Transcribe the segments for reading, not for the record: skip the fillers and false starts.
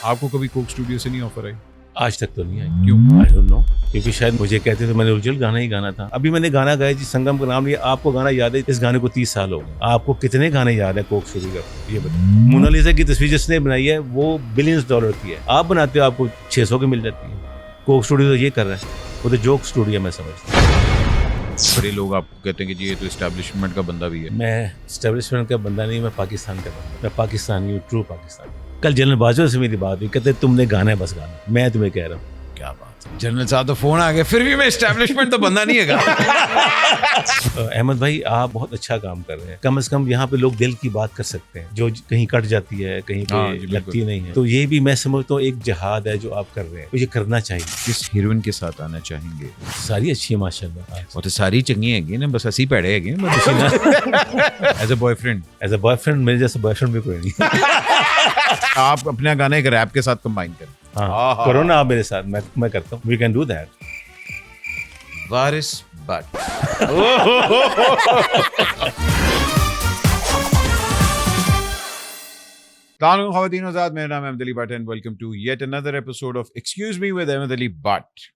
आपको कभी Coke studio से नहीं ऑफर आई? आज तक तो नहीं आई। क्यों? आई डोंट नो, क्योंकि शायद मुझे कहते थे, मैंने ओरिजिनल गाना ही गाना था। अभी मैंने गाना गाया जी, संगम का नाम लिया। आपको गाना याद है? इस गाने को 30 साल हो गए। आपको कितने गाने याद है कोक स्टूडियो का, ये बताओ। मोनालिसा की तस्वीर जिसने बनाई है वो बिलियंस डॉलर की है, आप बनाते हो आपको 600 की मिल जाती है। कोक स्टूडियो तो ये कर रहा है, वो तो जोक स्टूडियो मैं समझता हूँ। बड़े लोग आपको कहते हैं कि जी ये तो एस्टैब्लिशमेंट का बंदा भी है। मैं एस्टेब्लिशमेंट का बंदा नहीं, मैं पाकिस्तान का बंदा। मैं पाकिस्तानी हूँ, ट्रू पाकिस्तानी। कल जनरल बाजवा से मेरी बात हुई, कहते तुमने गाना है, बस गाना। मैं तुम्हें कह रहा हूँ, क्या बात है, जनरल साहब तो फोन आ गया, फिर भी मैं एस्टैब्लिशमेंट तो बंदा नहीं है। अहमद भाई आप बहुत अच्छा काम कर रहे हैं। कम से कम यहाँ पे लोग दिल की बात कर सकते हैं, जो कहीं कट जाती है, कहीं हाँ जी, पे बिल्कुल। लगती नहीं है। तो ये भी मैं समझता हूँ एक जिहाद है जो आप कर रहे हैं, तो ये करना चाहिए। किस हीरोइन के साथ आना चाहेंगे? सारी अच्छी है माशाल्लाह। वो तो सारी चंगी हैगी ना, बस असी पैड़े हैगे as a boyfriend. As a boyfriend मेरे जैसा बॉयफ्रेंड भी कोई नहीं। आप अपना गाना एक रैप के साथ कंबाइन करें। हाँ करो ना आप मेरे साथ, मैं करता हूँ। We can do that. Waris but. ख़वातीन और हज़रात, मेरा नाम है Ahmad Ali Bhatt and welcome to yet another episode of excuse me with Ahmad Ali Bhatt.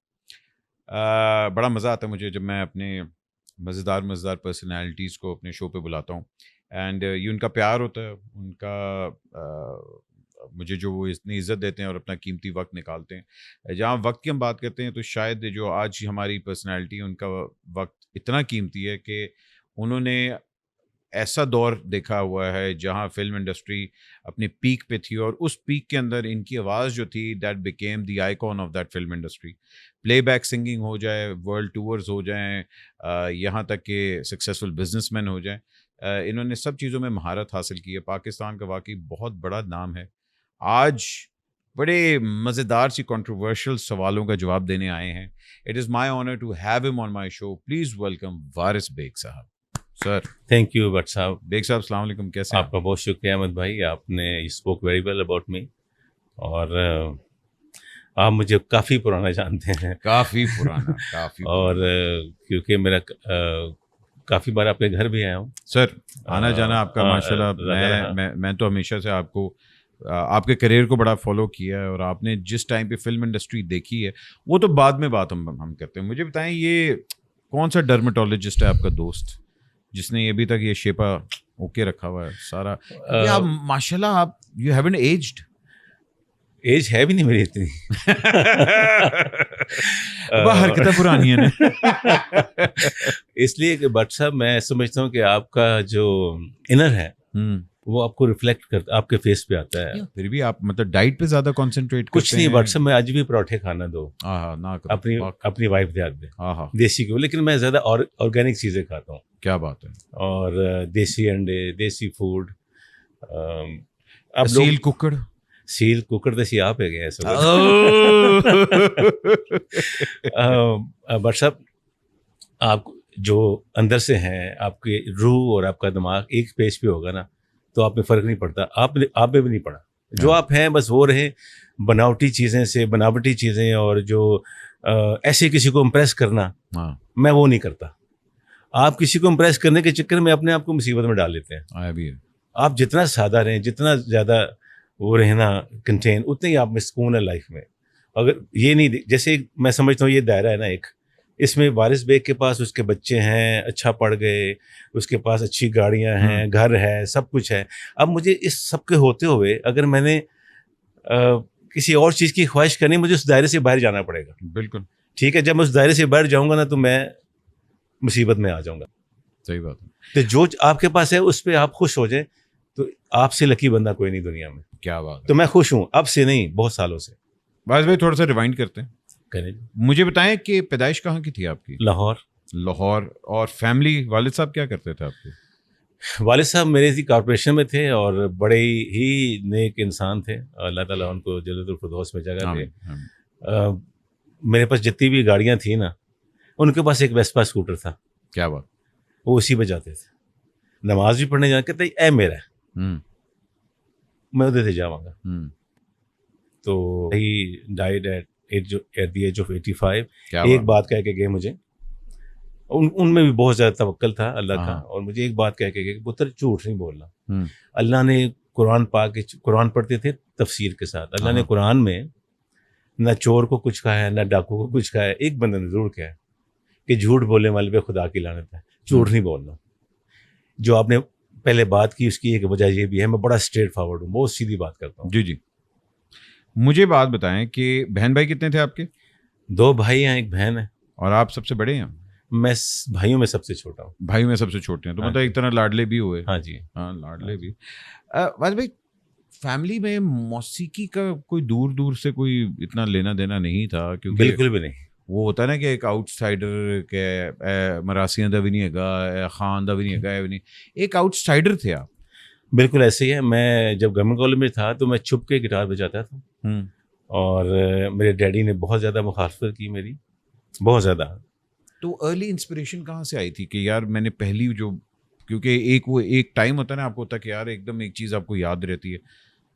बड़ा मज़ा आता है मुझे जब मैं अपने मज़ेदार पर्सनैलिटीज़ को अपने शो पे बुलाता हूँ एंड ये उनका प्यार होता है, उनका मुझे जो वो इतनी इज़्ज़त देते हैं और अपना कीमती वक्त निकालते हैं। जहाँ वक्त की हम बात करते हैं तो शायद जो आज हमारी पर्सनैलिटी है उनका वक्त इतना कीमती है कि उन्होंने ऐसा दौर देखा हुआ है जहाँ फिल्म इंडस्ट्री अपनी पीक पे थी और उस पीक के अंदर इनकी आवाज़ जो थी that became the icon of that film industry. Playback singing हो जाए, वर्ल्ड टूर्स हो जाएं, यहाँ तक कि सक्सेसफुल बिजनेसमैन हो जाएं, इन्होंने सब चीज़ों में महारत हासिल की है। पाकिस्तान का वाकई बहुत बड़ा नाम है। आज बड़े मज़ेदार सी कंट्रोवर्शियल सवालों का जवाब देने आए हैं। It is my honour to have him on my show. Please welcome Waris Beg साहब। सर थैंक यू भट्ट साहब। बेग साहब अस्सलाम वालेकुम, कैसे हैं? आपका बहुत शुक्रिया अहमद भाई, आपने spoke very well about me. और आप मुझे काफ़ी पुराना जानते हैं। काफ़ी पुराना, काफ़ी और क्योंकि मेरा काफ़ी बार आपके घर भी आया हूँ सर। आना जाना आपका माशाल्लाह। मैं तो हमेशा से आपको आपके करियर को बड़ा फॉलो किया है और आपने जिस टाइम पे फिल्म इंडस्ट्री देखी है वो तो बाद में बात हम करते हैं। मुझे बताएं, ये कौन सा डर्मेटोलॉजिस्ट है आपका दोस्त जिसने अभी तक ये शेपा ओके रखा हुआ है सारा? ये आप माशाल्लाह, आप यू हैवंट एज्ड। एज है भी नहीं मेरी इतनी। वह हरकतें पुरानी है ना। इसलिए कि भट्ट साहब मैं समझता हूँ कि आपका जो इनर है वो आपको रिफ्लेक्ट करता, आपके फेस पे आता है। फिर भी आप मतलब डाइट पे ज्यादा कंसंट्रेट करते हैं? कुछ नहीं भट्ट साहब, मैं आज भी पराठे खाना दो ना करो। अपनी वाइफ दे दे हाँ देसी को, लेकिन मैं ज्यादा ऑर्गेनिक चीजें खाता हूँ। क्या बात है। और देसी अंडे, देसी फूड। अब सील कुकड़ सील कुकर देसी आप है गए सब। भट्ट साहब, आप जो अंदर से हैं, आपके रूह और आपका दिमाग एक पेज पे होगा ना तो आप में फ़र्क नहीं पड़ता। आप में भी नहीं पड़ा। जो आप हैं बस वो रहे, बनावटी चीज़ें से बनावटी चीज़ें, और जो ऐसे किसी को इम्प्रेस करना, मैं वो नहीं करता। आप किसी को इम्प्रेस करने के चक्कर में अपने आप को मुसीबत में डाल लेते हैं। आप जितना सादा रहें, जितना ज़्यादा वो रहना कंटेन, उतने ही आप में सुकून है लाइफ में। अगर ये नहीं, जैसे मैं समझता हूँ ये दायरा है ना एक, इसमें वारिस बेग के पास उसके बच्चे हैं, अच्छा पढ़ गए, उसके पास अच्छी गाड़ियां हैं, घर है, सब कुछ है। अब मुझे इस सब के होते हुए अगर मैंने किसी और चीज़ की ख्वाहिश करनी, मुझे उस दायरे से बाहर जाना पड़ेगा। बिल्कुल ठीक है, जब मैं उस दायरे से बाहर जाऊंगा ना तो मैं मुसीबत में आ जाऊंगा। सही बात है। तो जो आपके पास है उस पर आप खुश हो जाए तो आपसे लकी बंदा कोई नहीं दुनिया में। क्या बात है। तो मैं खुश हूँ, अब से नहीं, बहुत सालों से। वारिस भाई थोड़ा सा रिवाइंड करते हैं। करें। मुझे बताएं कि पैदाइश कहाँ की थी आपकी? लाहौर। और फैमिली, वालिद साहब क्या करते थे आपके? वालिद साहब मेरे इसी कॉर्पोरेशन में थे और बड़े ही नेक इंसान थे। अल्लाह ताला उनको जन्नतुल फिरदौस में जगह दे। मेरे पास जितनी भी गाड़ियाँ थी ना, उनके पास एक वेस्पा स्कूटर था। क्या बात। वो उसी पे जाते थे, नमाज भी पढ़ने जाते थे। ए मेरा मैं उधर से जाऊँगा। तो he died at the age of 85। एक बात कह के गए मुझे, उनमें भी बहुत ज़्यादा तवक्कल था अल्लाह का, और मुझे एक बात कह के गए, पुत्र झूठ नहीं बोलना। अल्लाह ने कुरान पढ़ते थे तफसीर के साथ। अल्लाह ने हाँ। कुरान में ना चोर को कुछ कहा है, ना डाकू को कुछ कहा है, एक बंदे ने जरूर कहा है कि झूठ बोलने वाले पे खुदा की लानत है, झूठ नहीं बोलना। जो आपने पहले बात की उसकी एक वजह ये भी है, मैं बड़ा स्ट्रेट फॉरवर्ड हूँ, बहुत सीधी बात करता हूँ। जी जी। मुझे बात बताएं कि बहन भाई कितने थे आपके? 2 भाई हैं, 1 बहन है। और आप सबसे बड़े हैं? मैं भाइयों में सबसे छोटा हूँ। भाई में सबसे छोटे हैं, तो हाँ मतलब जी। एक तरह लाडले भी हुए। हाँ जी। हाँ, लाडले हाँ भी। वाज भाई, फैमिली में मौसीकी का कोई दूर दूर से कोई इतना लेना देना नहीं था, क्योंकि बिल्कुल भी नहीं। वो होता है ना कि एक आउटसाइडर के मरासियां दा भी नहीं हैगा, खान दा भी नहीं हैगा, नहीं, एक आउटसाइडर थे आप। बिल्कुल ऐसे ही है। मैं जब गवर्नमेंट कॉलेज में था तो मैं छुप के गिटार बजाता था, हम्म। और मेरे डैडी ने बहुत ज़्यादा मुखालफत की मेरी, बहुत ज़्यादा। तो अर्ली इंस्पिरेशन कहाँ से आई थी कि यार मैंने पहली जो, क्योंकि एक वो एक टाइम होता है ना, आपको होता है कि यार एकदम एक चीज़ आपको याद रहती है,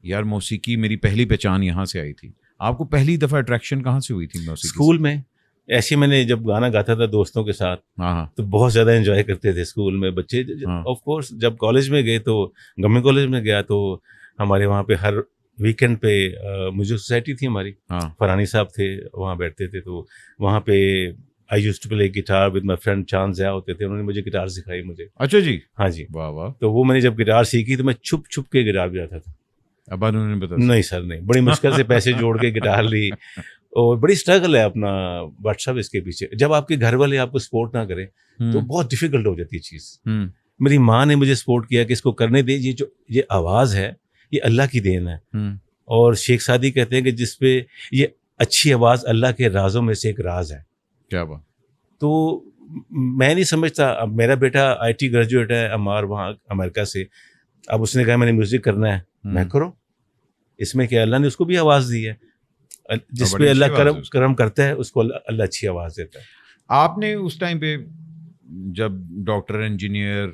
यार मौसीकी मेरी पहली पहचान यहाँ से आई थी। आपको पहली दफ़ा अट्रैक्शन कहाँ से हुई थी मौसीकी स्कूल में ऐसे मैंने जब गाना गाता था दोस्तों के साथ, से? हाँ हाँ तो बहुत ज़्यादा एंजॉय करते थे स्कूल में बच्चे। हाँ। ऑफ कोर्स जब कॉलेज में गए तो गवर्नमेंट कॉलेज में गया तो हमारे वहाँ पे हर वीकेंड पे म्यूजिक सोसाइटी थी हमारी, हाँ। फरहानी साहब थे, वहाँ बैठते थे। तो वहाँ पे I used to play guitar with my friend Chand Zia होते थे, उन्होंने मुझे गिटार सिखाई मुझे। अच्छा जी। हाँ जी। वाह वाह। तो वो मैंने जब गिटार सीखी तो मैं छुप छुप के गिटार बजाता था। अब उन्होंने बता नहीं सर नहीं, बड़ी मुश्किल से पैसे जोड़ के गिटार ली, और बड़ी स्ट्रगल है अपना व्हाट्सअप इसके पीछे। जब आपके घर वाले आपको सपोर्ट ना करें तो बहुत डिफिकल्ट हो जाती है चीज़। मेरी माँ ने मुझे सपोर्ट किया कि इसको करने दे, ये आवाज़ है ये अल्लाह की देन है। और शेख सादी कहते हैं कि जिसपे ये अच्छी आवाज़ अल्लाह के राजों में से एक राज है। क्या बात। तो मैं नहीं समझता, अब मेरा बेटा IT ग्रेजुएट है अमार वहाँ अमेरिका से, अब उसने कहा मैंने म्यूज़िक करना है, मैं करो, इसमें क्या, अल्लाह ने उसको भी आवाज़ दी है। जिस बड़ी पे अच्छी अल्लाह आवाज़ है उसकी। करम करता है उसको अल्लाह अच्छी आवाज़ देता है। आपने उस टाइम पे जब डॉक्टर इंजीनियर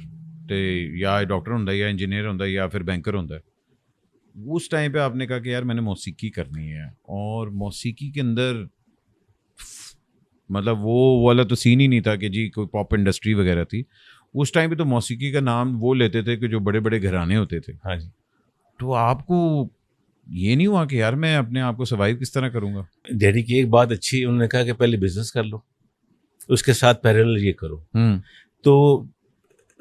ते या डॉक्टर होंदा या इंजीनियर होंदा या फिर बैंकर होंदा है, उस टाइम पे आपने कहा कि यार मैंने मौसीकी करनी है, और मौसीकी के अंदर मतलब वो वाला तो सीन ही नहीं था कि जी कोई पॉप इंडस्ट्री वगैरह थी। उस टाइम पे तो मौसीकी का नाम वो लेते थे कि जो बड़े बड़े घराने होते थे। हाँ जी। तो आपको ये नहीं हुआ कि यार मैं अपने आप को सर्वाइव किस तरह करूँगा? डैडी की एक बात अच्छी, उन्होंने कहा कि पहले बिजनेस कर लो, उसके साथ पैरेलल ये करो। तो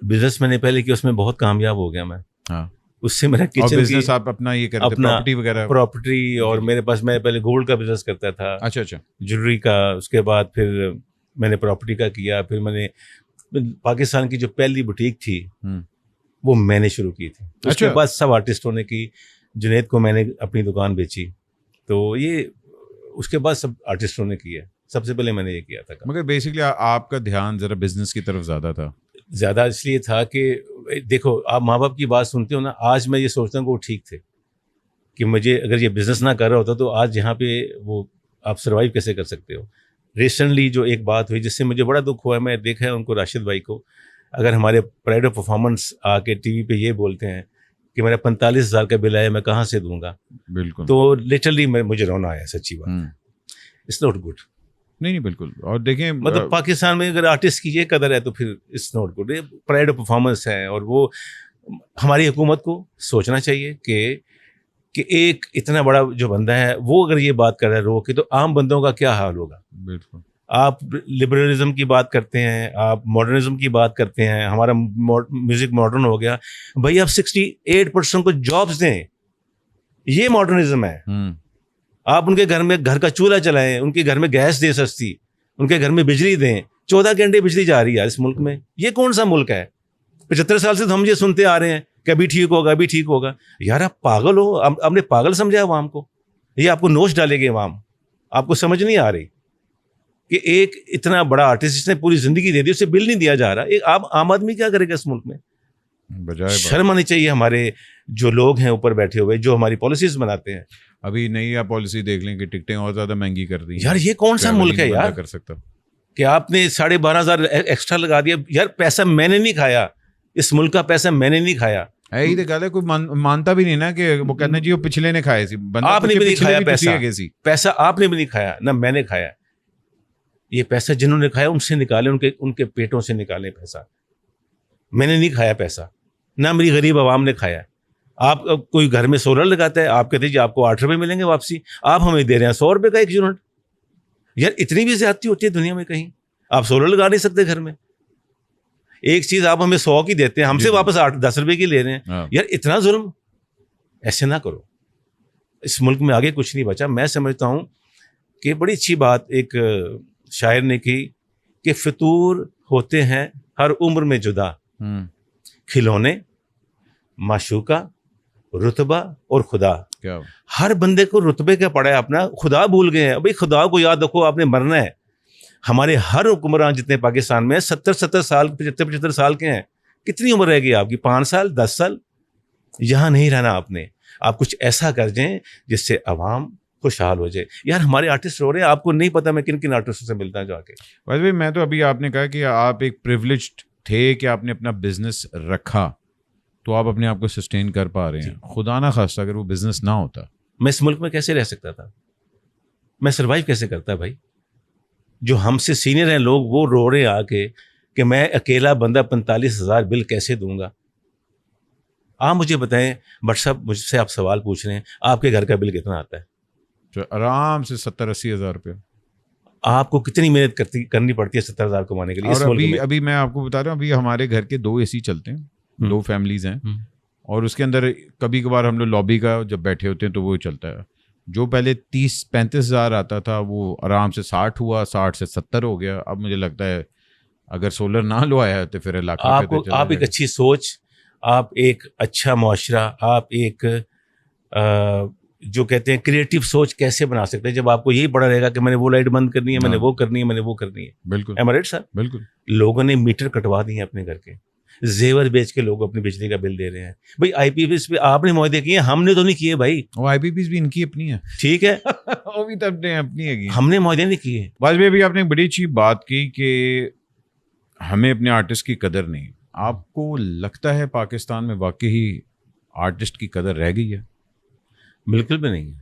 बिजनेस मैंने पहले किया, उसमें बहुत कामयाब हो गया मैं। हाँ। उससे मेरा और किचन बिजनेस की आप अपना ये करते अपना प्रॉपर्टी वगैरह? प्रॉपर्टी, और जी। मेरे पास, मैं पहले गोल्ड का बिजनेस करता था, अच्छा अच्छा। ज्वेलरी का, उसके बाद फिर मैंने प्रॉपर्टी का किया, फिर मैंने पाकिस्तान की जो पहली बुटीक थी वो मैंने शुरू की थी। उसके अच्छा। बाद सब आर्टिस्टों ने की, जुनैद को मैंने अपनी दुकान बेची, तो ये उसके बाद सब आर्टिस्टों ने किया, सबसे पहले मैंने ये किया था। मगर बेसिकली आपका ध्यान जरा बिजनेस की तरफ ज़्यादा था? ज़्यादा इसलिए था कि देखो, आप माँ बाप की बात सुनते हो ना, आज मैं ये सोचता हूँ कि वो ठीक थे, कि मुझे अगर ये बिज़नेस ना कर रहा होता तो आज यहाँ पे वो आप सर्वाइव कैसे कर सकते हो। रिसेंटली जो एक बात हुई जिससे मुझे बड़ा दुख हुआ, मैं देखा है उनको, राशिद भाई को, अगर हमारे प्राइड ऑफ परफॉर्मेंस आके टीवी पे ये बोलते हैं कि मेरा 45,000 का बिल आया, मैं कहाँ से दूंगा। बिल्कुल। तो लिटरली मुझे रोना आया, सच्ची बात। It's not good. नहीं बिल्कुल। और देखें मतलब पाकिस्तान में अगर आर्टिस्ट की ये कदर है तो फिर it's not good. Pride of performance है, और वो हमारी हुकूमत को सोचना चाहिए कि एक इतना बड़ा जो बंदा है वो अगर ये बात कर रहा है रो के, तो आम बंदों का क्या हाल होगा। बिल्कुल। आप लिबरलिज्म की बात करते हैं, आप मॉडर्निज्म की बात करते हैं, हमारा म्यूजिक मॉडर्न हो गया, भाई आप 68% को जॉब्स दें, ये मॉडर्निज्म है। आप उनके घर में घर का चूल्हा चलाएं, उनके घर में गैस दें सस्ती, उनके घर में बिजली दें। 14 घंटे बिजली जा रही है इस मुल्क में, ये कौन सा मुल्क है? 75 साल से तो हम ये सुनते आ रहे हैं कि अभी ठीक होगा, अभी ठीक होगा। यार आप पागल हो, आपने पागल समझा अवाम को, ये आपको नोच डालेगी अवाम। आपको समझ नहीं आ रही कि एक इतना बड़ा आर्टिस्ट जिसने पूरी जिंदगी दे दी, उसे बिल नहीं दिया जा रहा। एक आम आदमी क्या करेगा इस मुल्क में? शर्म आनी चाहिए हमारे जो लोग हैं ऊपर बैठे हुए, जो हमारी पॉलिसीज बनाते हैं। अभी नई आप पॉलिसी देख लें कि टिकटें और ज्यादा महंगी कर दी यार, ये कौन सा मुल्क है यार कर सकता कि आपने 12,500 एक्स्ट्रा लगा दिया। यार पैसा मैंने नहीं खाया, इस मुल्क का पैसा मैंने नहीं खाया। यही तो गल है, कोई मानता भी नहीं ना कि वो कहना जी वो पिछले ने खाए सी, आपने भी नहीं खाया पैसा आपने भी नहीं खाया, ना मैंने खाया। ये पैसा जिन्होंने खाया उनसे निकाले, उनके पेटों से निकाले पैसा। मैंने नहीं खाया पैसा, ना मेरी गरीब आवाम ने खाया। आप कोई घर में सोलर लगाता है, आप कहते हैं जी आपको 8 रुपये मिलेंगे वापसी, आप हमें दे रहे हैं 100 रुपये का 1 यूनिट। यार इतनी भी ज्यादती होती है दुनिया में कहीं? आप सोलर लगा नहीं सकते घर में, एक चीज आप हमें 100 की देते हैं, हमसे वापस 8-10 रुपए की ले रहे हैं। यार इतना जुल्म ऐसे ना करो। इस मुल्क में आगे कुछ नहीं बचा। मैं समझता हूं कि बड़ी अच्छी बात एक शायर ने की कि फितूर होते हैं हर उम्र में जुदा, खिलौने, माशूका, रुतबा और खुदा। क्या हर बंदे को रुतबे क्या पड़ा है अपना, खुदा भूल गए हैं। भाई खुदा को याद रखो, आपने मरना है। हमारे हर हुक्मरान जितने पाकिस्तान में 70-70 साल, 75-75 साल के हैं। कितनी उम्र रहेगी आपकी? 5 साल, 10 साल? यहाँ नहीं रहना आपने। आप कुछ ऐसा कर जाएं जिससे अवाम खुशहाल हो जाए। यार हमारे आर्टिस्ट रो रहे हैं, आपको नहीं पता मैं किन किन आर्टिस्टों से मिलता जाके। भाई मैं तो अभी आपने कहा कि आप एक प्रिविलेज्ड थे कि आपने अपना बिजनेस रखा, तो आप अपने आप को सस्टेन कर पा रहे हैं। खुदा ना खास्ता अगर वो बिजनेस ना होता, मैं इस मुल्क में कैसे रह सकता था? मैं सर्वाइव कैसे करता भाई? जो हमसे सीनियर हैं लोग, वो रो रहे हैं आके कि मैं अकेला बंदा 45,000 बिल कैसे दूंगा। आप मुझे बताएं बट साहब, मुझसे आप सवाल पूछ रहे हैं, आपके घर का बिल कितना आता है? तो आराम से 70-80 हज़ार रुपये। आपको कितनी मेहनत करनी पड़ती है 70,000 कमाने के लिए? और अभी मैं आपको बता रहा हूँ, अभी हमारे घर के 2 AC चलते हैं, 2 फैमिलीज हैं, और उसके अंदर कभी कभार हम लोग लॉबी का जब बैठे होते हैं तो वो चलता है। जो पहले 30-35 हज़ार आता था वो आराम से 60 हुआ, 60 से 70 हो गया। अब मुझे लगता है अगर सोलर ना लो आया तो फिर लाख आपको, आप एक अच्छी सोच, आप एक अच्छा मुआशरा, आप एक जो कहते हैं क्रिएटिव सोच कैसे बना सकते हैं जब आपको यही पड़ा रहेगा कि मैंने वो लाइट बंद करनी है, मैंने वो करनी है, मैंने वो करनी है। बिल्कुल एम आई राइट सर? बिल्कुल। लोगों ने मीटर कटवा दिए अपने घर के, जेवर बेच के लोग अपनी बिजली का बिल दे रहे हैं। भाई IPPs पे आपने मुआहदे किए, हमने तो नहीं किए भाई। वो IPPs भी इनकी अपनी है, ठीक है वो भी तो अपनी है, हमने मुआहदे नहीं किए। वाजपेयी भी आपने बड़ी अच्छी बात की कि हमें अपने आर्टिस्ट की कदर नहीं। आपको लगता है पाकिस्तान में वाकई आर्टिस्ट की कदर रह गई है? बिल्कुल भी नहीं है।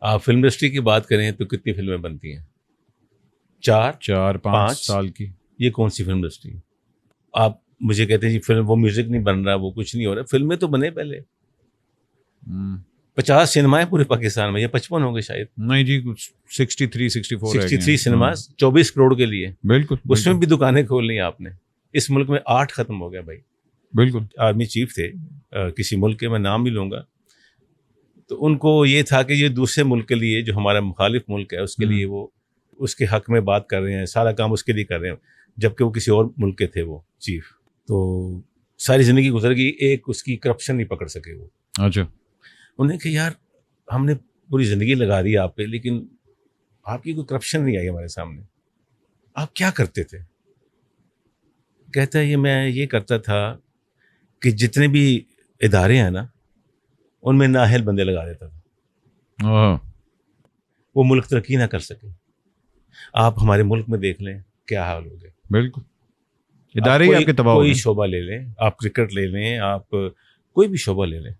आप फिल्म इंडस्ट्री की बात करें तो कितनी फिल्में बनती हैं? 4-5 साल की। ये कौन सी फिल्म इंडस्ट्री? आप मुझे कहते हैं जी फिल्म, वो म्यूजिक नहीं बन रहा, वो कुछ नहीं हो रहा। फिल्में तो बने पहले। 50 सिनेमाएं पूरे पाकिस्तान में, या 55 हो गए शायद। नहीं जी, 63 सिनेमा 24 करोड़ के लिए। बिल्कुल। उसमें भी दुकानें खोल ली आपने। इस मुल्क में 8 खत्म हो गया भाई। बिल्कुल। आर्मी चीफ थे किसी मुल्क के, मैं नाम नहीं लूंगा, तो उनको ये था कि ये दूसरे मुल्क के लिए, जो हमारा मुखालिफ मुल्क है, उसके लिए वो उसके हक में बात कर रहे हैं, सारा काम उसके लिए कर रहे हैं, जबकि वो किसी और मुल्क के थे वो चीफ। तो सारी ज़िंदगी गुजर गई, एक उसकी करप्शन नहीं पकड़ सके वो। अच्छा। उन्हें कि यार हमने पूरी ज़िंदगी लगा दी आप पे, लेकिन आपकी कोई करप्शन नहीं आई हमारे सामने। आप क्या करते थे? कहता है ये मैं ये करता था कि जितने भी इदारे हैं ना, उनमें नाअहल बंदे लगा देता था, वो मुल्क तरक्की ना कर सके। आप हमारे मुल्क में देख लें क्या हाल हो गया। बिल्कुल, इदारे ही आपके तबाह हो गए। कोई शोबा ले लें, आप क्रिकेट ले लें, आप कोई भी शोबा ले लें,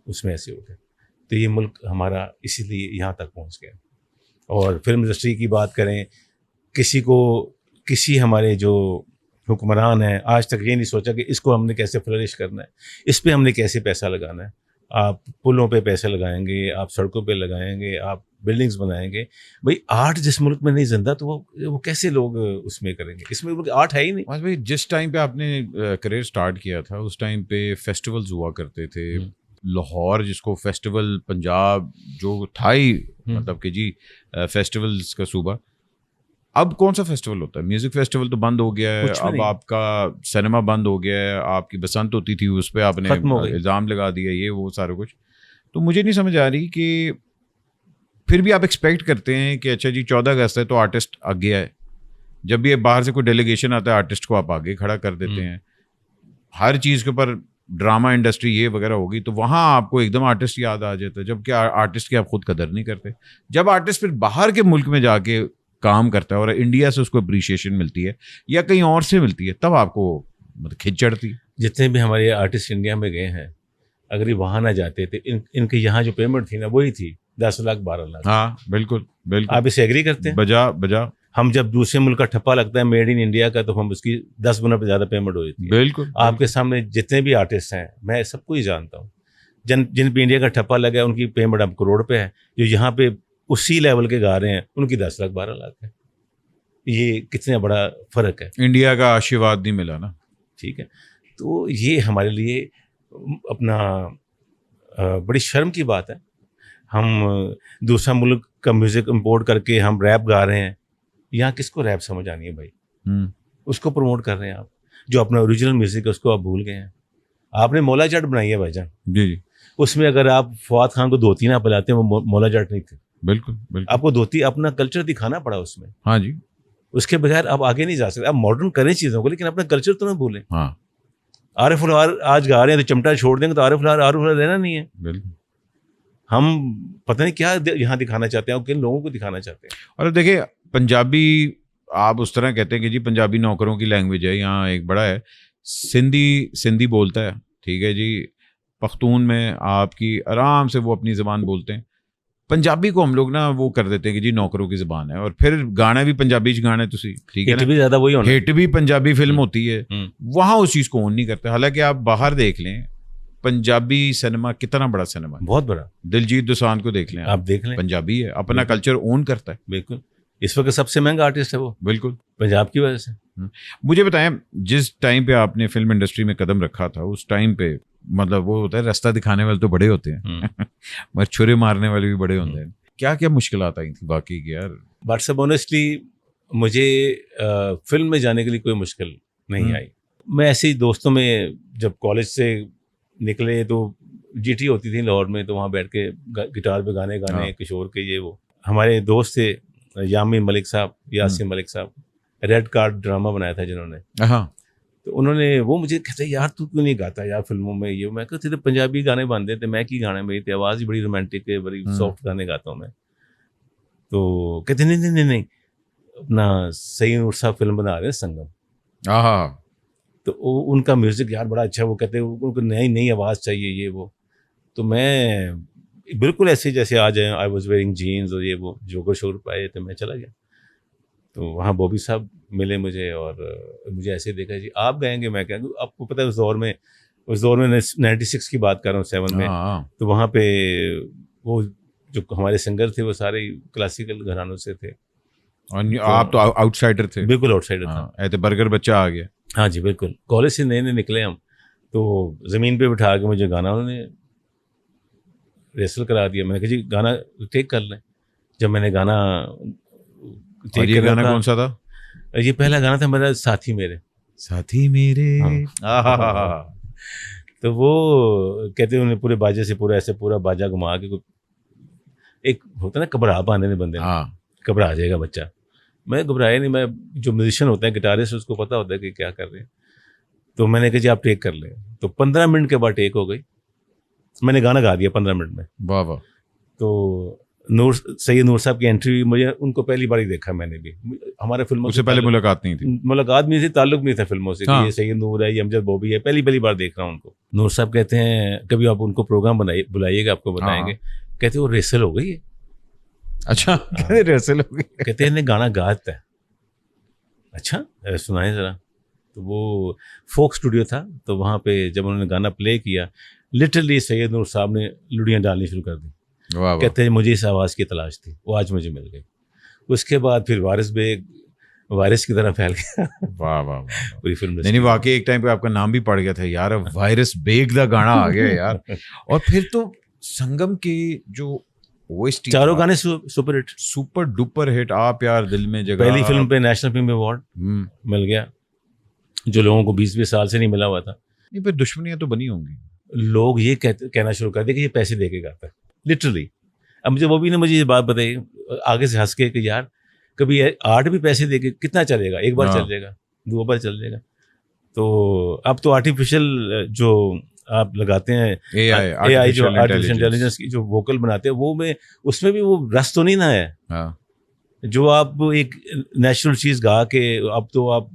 उसमें ऐसे हो गए। तो ये मुल्क हमारा इसीलिए यहाँ तक पहुँच गया। और फिल्म इंडस्ट्री की बात करें, किसी हमारे जो हुक्मरान हैं आज तक ये नहीं सोचा कि इसको हमने कैसे फ्लरिश करना है, इस पे हमने कैसे पैसा लगाना है। आप पुलों पे पैसे लगाएंगे, आप सड़कों पे लगाएंगे, आप बिल्डिंग्स बनाएंगे। भाई आर्ट जिस मुल्क में नहीं जिंदा, तो वो कैसे लोग उसमें करेंगे? इसमें आर्ट है ही नहीं। भाई जिस टाइम पे आपने करियर स्टार्ट किया था, उस टाइम पे फेस्टिवल्स हुआ करते थे। लाहौर जिसको फेस्टिवल पंजाब जो था ही, मतलब कि जी फेस्टिवल्स का सूबा। अब कौन सा फेस्टिवल होता है? म्यूजिक फेस्टिवल तो बंद हो गया है। अब आपका सिनेमा बंद हो गया है। आपकी बसंत होती थी, उस पर आपने इल्ज़ाम लगा दिया, ये वो सारा कुछ। तो मुझे नहीं समझ आ रही कि फिर भी आप एक्सपेक्ट करते हैं कि अच्छा जी 14 अगस्त है तो आर्टिस्ट आगे आए। जब भी बाहर से कोई डेलीगेशन आता है, आर्टिस्ट को आप आगे खड़ा कर देते हैं। हर चीज़ के ऊपर ड्रामा इंडस्ट्री ये वगैरह होगी तो वहाँ आपको एकदम आर्टिस्ट याद आ जाता है, जबकि आर्टिस्ट की आप खुद कदर नहीं करते। जब आर्टिस्ट फिर बाहर के मुल्क में जाके काम करता है और इंडिया से उसको अप्रिशिएशन मिलती है या कहीं और से मिलती है, तब आपको मतलब खिंच चढ़ती है। जितने भी हमारे आर्टिस्ट इंडिया में गए हैं, अगर ये वहाँ ना जाते तो इनके यहाँ जो पेमेंट थी ना, वही थी 10 लाख 12 लाख। हाँ बिल्कुल बिल्कुल। आप इसे एग्री करते हैं? बजा हम जब दूसरे मुल्क का ठप्पा लगता है मेड इन इंडिया का, तो हम उसकी 10 गुना पे ज़्यादा पेमेंट हो जाती है। बिल्कुल आपके सामने जितने भी आर्टिस्ट हैं, मैं सबको ही जानता हूँ, जिन पे इंडिया का ठप्पा लगा है उनकी पेमेंट अब करोड़ पे है, जो यहाँ पे उसी लेवल के गा रहे हैं उनकी 10 लाख 12 लाख है। ये कितना बड़ा फ़र्क है। इंडिया का आशीर्वाद नहीं मिला ना। ठीक है, तो ये हमारे लिए अपना बड़ी शर्म की बात है। हम दूसरा मुल्क का म्यूज़िक इंपोर्ट करके हम रैप गा रहे हैं। यहाँ किसको रैप समझ आनी है भाई? उसको प्रमोट कर रहे हैं आप। जो अपना ओरिजिनल म्यूज़िक है उसको आप भूल गए हैं। आपने मौला जाट बनाई है भाईजान, जी जी, उसमें अगर आप फवाद खान को धोती ना पिलाते, वो मौला जाट नहीं थे। बिल्कुल बिल्कुल, आपको धोती अपना कल्चर दिखाना पड़ा उसमें। हाँ जी, उसके बगैर आप आगे नहीं जा सकते। आप मॉडर्न करें चीज़ों को, लेकिन अपना कल्चर तो ना भूलें। हाँ आरिफ उलार आज गा रहे हैं तो चिमटा छोड़ देंगे तो आरिफ उलार रहना नहीं है। बिल्कुल। हम पता नहीं क्या यहाँ दिखाना चाहते हैं और किन लोगों को दिखाना चाहते हैं। और देखिए, पंजाबी आप उस तरह कहते हैं कि जी पंजाबी नौकरों की लैंग्वेज है। यहाँ एक बड़ा है, सिंधी बोलता है, ठीक है जी। पख्तून में आपकी आराम से वो अपनी ज़बान बोलते हैं। पंजाबी को हम लोग ना वो कर देते हैं कि जी नौकरों की ज़बान है, और फिर गाना भी पंजाबी च गाना है तुसी, ठीक है ना। हिट भी ज़्यादा वही होना, हिट भी पंजाबी फिल्म होती है, वहाँ उस चीज़ को ओन नहीं करते। हालांकि आप बाहर देख लें, पंजाबी सिनेमा कितना बड़ा सिनेमा है, बहुत बड़ा। दिलजीत दोसांझ को देख लें, आप देख लें, पंजाबी है, अपना कल्चर ओन करता है। बिल्कुल, इस वक्त सबसे महंगा आर्टिस्ट है वो, बिल्कुल पंजाब की वजह से। मुझे बताएं, जिस टाइम पे आपने फिल्म इंडस्ट्री में कदम रखा था, उस टाइम पे मतलब वो होता है, रास्ता दिखाने वाले तो बड़े होते हैं मगर छुरे मारने वाले भी बड़े होते हैं। क्या क्या मुश्किलात आई थी बाकी की यार? बट सब ऑनेस्टली मुझे फिल्म में जाने के लिए कोई मुश्किल नहीं आई। मैं ऐसे ही दोस्तों में जब कॉलेज से निकले तो जीटी होती थी लाहौर में, तो वहाँ बैठ के गिटार पे गाने किशोर के ये वो। हमारे दोस्त थे यामीन मलिक साहब, यासीन मलिक साहब, रेड कार्ड ड्रामा बनाया था जिन्होंने। हाँ, तो उन्होंने वो मुझे कहते यार तू क्यों नहीं गाता यार फिल्मों में ये। मैं कहते थे पंजाबी गाने बनते थे, मैं की गाने, मेरी तो आवाज़ ही बड़ी रोमांटिक है, बड़ी सॉफ्ट गाने गाता हूँ मैं। तो कहते नहीं नहीं नहीं नहीं, अपना सही नूर साहब फिल्म बना रहे हैं संगम। हाँ, तो उनका म्यूज़िक यार बड़ा अच्छा, वो कहते उनको नई नई आवाज़ चाहिए ये वो। तो मैं बिल्कुल ऐसे जैसे आ जाए, आई वॉज वेयरिंग जीन्स और ये वो जोगर शोर पाए, तो मैं चला गया। तो वहाँ बॉबी साहब मिले मुझे और मुझे ऐसे देखा, जी आप गाएंगे? मैं क्या, आपको पता है उस दौर में 96 की बात कर रहा हूँ, 7 में। तो वहाँ पे वो जो हमारे सिंगर थे वो सारे क्लासिकल घरानों से थे, और आप तो आउटसाइडर थे। बिल्कुल आउटसाइडर था। ऐसे बर्गर बच्चा आ गया। हाँ जी बिल्कुल, कॉलेज से नए नए निकले हम। तो ज़मीन पे बिठा के मुझे गाना उन्होंने रिहर्सल करा दिया। मैंने कहा जी गाना टेक कर लें। जब मैंने गाना और ये गाना कौन सा था? ये पहला गाना था मेरा, साथी मेरे। साथी मेरे। हाँ। तो वो कहते हैं उन्हें पूरे बाजे से पूरा बाजा घुमा के, एक होता है ना घबरा पाने में बंदे, घबरा जाएगा बच्चा। मैं घबराया नहीं, मैं जो म्यूजिशियन होता है गिटारिस्ट उसको पता होता है कि क्या कर रहे हैं। तो मैंने कहा जी आप टेक कर लें। तो 15 मिनट के बाद टेक हो गई, मैंने गाना गा दिया 15 मिनट में। वाह वाह। तो सैयद नूर साहब की एंट्री, मुझे उनको पहली बार ही देखा मैंने भी। हमारे फिल्मों उससे पहले मुलाकात नहीं थी? मुलाकात नहीं थी, ताल्लुक नहीं था फिल्मों से। ये सैयद नूर है, ये अमजद बॉबी है, पहली बार देख रहा हूँ उनको। नूर साहब कहते हैं कभी आप उनको प्रोग्राम बुलाइएगा, आपको बताएंगे। कहते वो रेसल हो गई है। अच्छा, कहते रेसल हो गई। कहते हैं गाना गाता है। अच्छा सुनाए ज़रा। तो वो फोक स्टूडियो था, तो वहाँ पे जब उन्होंने गाना प्ले किया, लिटरली सैयद नूर साहब ने लुड़ियाँ डालनी शुरू कर दी। कहते हैं मुझे इस आवाज़ की तलाश थी, वो आज मुझे मिल गई। उसके बाद फिर वारिस बेग वायरस की तरह फैल गया। वाह वाह वाह, पूरी फिल्म। नहीं वाकई एक टाइम पे आपका नाम भी पड़ गया था यार, वायरस बेग दा गाना आ गया यार। और फिर तो संगम के जो OST चारों गाने सुपर डुपर हिट। आप यार दिल में जगह, पहली फिल्म पे नेशनल फिल्म अवार्ड मिल गया, जो लोगों को 20 साल से नहीं मिला हुआ था। ये पे दुश्मनियां तो बनी होंगी। लोग ये कहना शुरू कर दिया कि ये पैसे दे के गाता है, लिटरली। अब मुझे वो भी ने मुझे ये बात बताई आगे से हंस के कि यार कभी आर्ट भी पैसे दे के कितना चलेगा, एक बार चल जाएगा, 2 बार चल जाएगा। तो अब तो आर्टिफिशियल जो आप लगाते हैं AI जो आर्टिफिशियल इंटेलिजेंस की जो वोकल बनाते हैं, वो में उसमें भी वो रस तो नहीं ना है। जो आप एक नेचुरल चीज़ गा के अब तो आप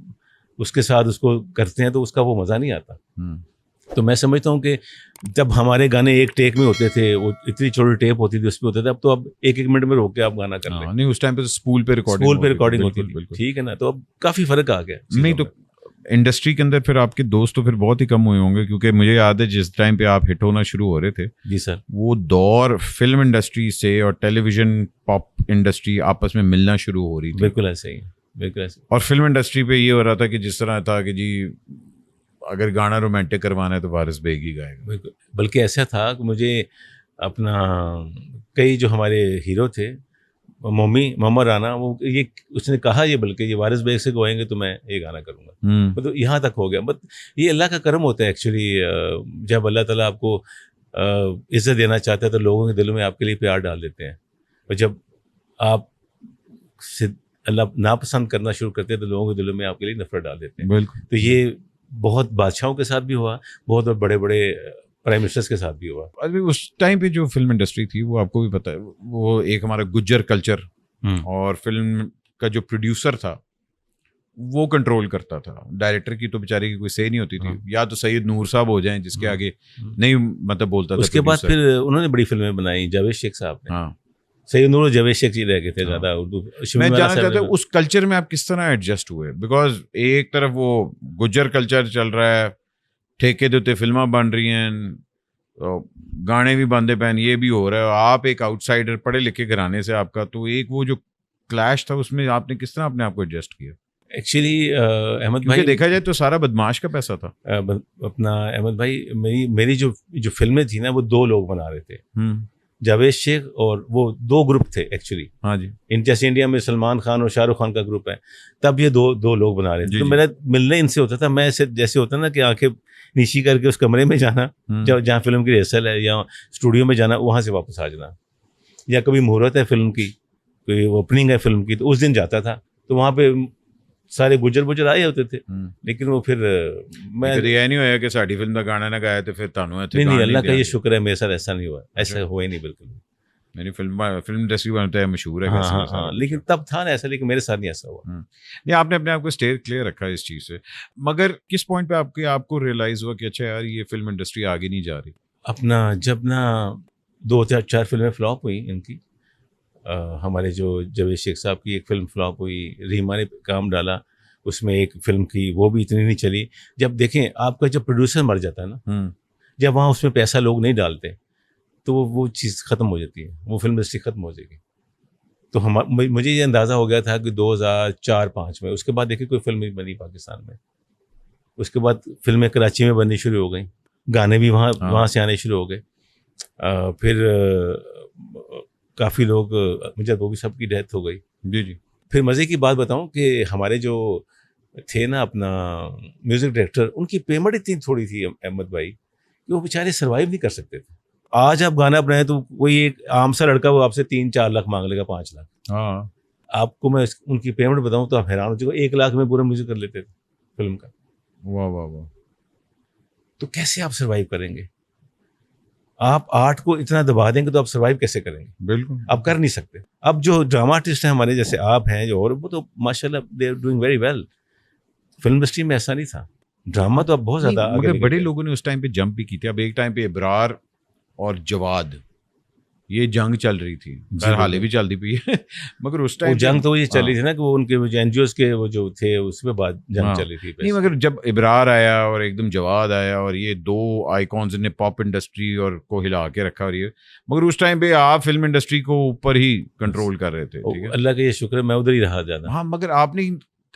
उसके साथ उसको करते हैं तो उसका वो मज़ा नहीं आता। तो मैं समझता हूँ कि जब हमारे गाने एक टेक में होते थे, वो इतनी छोटी टेप होती थी उस पर होते थे, अब तो अब एक मिनट में रोक के आप गाना कर लें। नहीं, उस टाइम पे तो स्पूल पे रिकॉर्डिंग होती थी, ठीक है ना। तो अब काफ़ी फ़र्क आ गया। नहीं तो इंडस्ट्री के अंदर फिर आपके दोस्त तो फिर बहुत ही कम हुए होंगे, क्योंकि मुझे याद है जिस टाइम पे आप हिट होना शुरू हो रहे थे, जी सर, वो दौर फिल्म इंडस्ट्री से और टेलीविजन पॉप इंडस्ट्री आपस में मिलना शुरू हो रही थी। बिल्कुल ऐसे ही, बिल्कुल ऐसे। और फिल्म इंडस्ट्री पे ये हो रहा था कि जिस तरह था कि जी अगर गाना रोमांटिक करवाना है तो वारिस बेग ही गाएगा। बिल्कुल, बल्कि ऐसा था कि मुझे अपना कई जो हमारे हीरो थे, मोहम्मद राना, वो ये उसने कहा ये, बल्कि ये वारिस बेग से गवाएंगे तो मैं ये गाना करूँगा। मतलब यहाँ तक हो गया। बट ये अल्लाह का करम होता है एक्चुअली। जब अल्लाह ताला आपको इज़्ज़त देना चाहता है तो लोगों के दिलों में आपके लिए प्यार डाल देते हैं, और जब आप अल्लाह नापसंद करना शुरू करते हैं तो लोगों के दिलों में आपके लिए नफरत डाल देते हैं। बिल्कुल। तो ये बहुत बादशाहों के साथ भी हुआ, बहुत बड़े बड़े प्राइम मिनिस्टर्स के साथ भी हुआ। अभी उस टाइम पे जो फिल्म इंडस्ट्री थी वो आपको भी पता है, वो एक हमारा गुज्जर कल्चर और फिल्म का जो प्रोड्यूसर था वो कंट्रोल करता था। डायरेक्टर की तो बेचारे की कोई सही नहीं होती थी, या तो सैयद नूर साहब हो जाएं जिसके आगे नहीं मतलब बोलता था। उसके बाद फिर उन्होंने बड़ी फिल्में बनाई, जावेद शेख साहब ने। हाँ, सैयद नूर और जावेद शेख जी रह गए थे ज़्यादा उर्दू। मैं जानना चाहता हूँ उस कल्चर में आप किस तरह एडजस्ट हुए, बिकॉज एक तरफ वो गुज्जर कल्चर चल रहा है, ठेके देते फिल्मां बन रही हैं, गाने भी बंदे पहन, ये भी हो रहा है, आप एक आउटसाइडर पढ़े लिखे घराने से आपका, तो एक वो जो क्लैश था उसमें आपने किस तरह अपने आप को एडजस्ट किया? एक्चुअली अहमद भाई, देखा जाए तो सारा बदमाश का पैसा था। अपना अहमद भाई, मेरी जो फिल्में थी ना वो दो लोग बना रहे थे, जावेद शेख, और वो दो ग्रुप थे एक्चुअली। हाँ जी। जैसे इंडिया में सलमान खान और शाहरुख खान का ग्रुप है, तब ये दो लोग बना रहे थे। तो मेरा मिलने इनसे होता था, मैं जैसे होता ना कि आंखें नीची करके उस कमरे में जाना जहाँ फिल्म की रिहर्सल है, या स्टूडियो में जाना, वहाँ से वापस आ जाना, या कभी मुहूर्त है फिल्म की, कोई ओपनिंग है फिल्म की, तो उस दिन जाता था। तो वहाँ पे सारे गुजर आए होते थे, लेकिन वो फिर मैं ये नहीं होया कि साड़ी फिल्म का गाना ना गाया तो फिर तानू नहीं, अल्लाह का ये शुक्र है मेरे साथ ऐसा नहीं हुआ, ऐसा हुआ ही नहीं बिल्कुल। मेरी फिल्म इंडस्ट्री बनता है मशहूर है। हाँ, लेकिन तब था ना ऐसा, लेकिन मेरे साथ नहीं ऐसा हुआ। नहीं, आपने अपने आप को स्टेयर क्लियर रखा इस चीज़ से। मगर किस पॉइंट पे आपको रियलाइज हुआ कि अच्छा यार ये फिल्म इंडस्ट्री आगे नहीं जा रही? अपना जब ना 2-4 फिल्में फ्लॉप हुई इनकी, हमारे जो जावेद शेख साहब की एक फिल्म फ्लॉप हुई, रीमा ने काम डाला उसमें एक फिल्म की, वो भी इतनी नहीं चली। जब देखें आपका जब प्रोड्यूसर मर जाता है ना, जब वहाँ उसमें पैसा लोग नहीं डालते तो वो चीज़ ख़त्म हो जाती है, वो फिल्म इंडस्ट्री ख़त्म हो जाएगी। तो मुझे ये अंदाज़ा हो गया था कि 2004-05 में, उसके बाद देखिए कोई फिल्म नहीं बनी पाकिस्तान में। उसके बाद फिल्में कराची में बननी शुरू हो गई, गाने भी वहाँ से आने शुरू हो गए। फिर काफ़ी लोग, मुझे वो भी सबकी डेथ हो गई। जी। फिर मज़े की बात बताऊं कि हमारे जो थे ना अपना म्यूज़िक डायरेक्टर, उनकी पेमेंट इतनी थोड़ी थी अहमद भाई कि वो बेचारे सर्वाइव नहीं कर सकते थे। आज आप गाना बनाए तो कोई एक आम सा लड़का वो आपसे 3-4 लाख मांग लेगा, 5 लाख। हाँ, आपको मैं उनकी पेमेंट बताऊं तो आप हैरान हो जाओगे, 1 लाख में पूरा म्यूजिक कर लेते थे फिल्म का। वाह वाह वाह। तो कैसे आप सर्वाइव करेंगे? आप आर्ट को इतना दबा देंगे तो आप सर्वाइव कैसे करेंगे? बिल्कुल, आप कर नहीं सकते। अब जो ड्रामा आर्टिस्ट हैं हमारे जैसे आप हैं जो, और वो तो माशाल्लाह they are doing very well. Film industry में ऐसा नहीं था, ड्रामा तो अब बहुत ज़्यादा आगे। मगर बड़े लोगों ने उस टाइम पे जंप भी की थी। अब एक टाइम पे इब्रार और जवाद, ये जंग चल रही थी, हाल भी चलती पई है मगर उस टाइम जंग तो ये चल रही थी ना कि वो उनके एनजीओस के वो जो थे उसके बाद जंग चल रही थी। नहीं, मगर जब इब्रार आया और एकदम जवाद आया और ये दो आइकॉन्स ने पॉप इंडस्ट्री और को हिला के रखा, और ये मगर उस टाइम पे आप फिल्म इंडस्ट्री को ऊपर ही कंट्रोल कर रहे थे। ठीक है, अल्लाह का ये शुक्र है मैं उधर ही रहा ज़्यादा। हाँ, मगर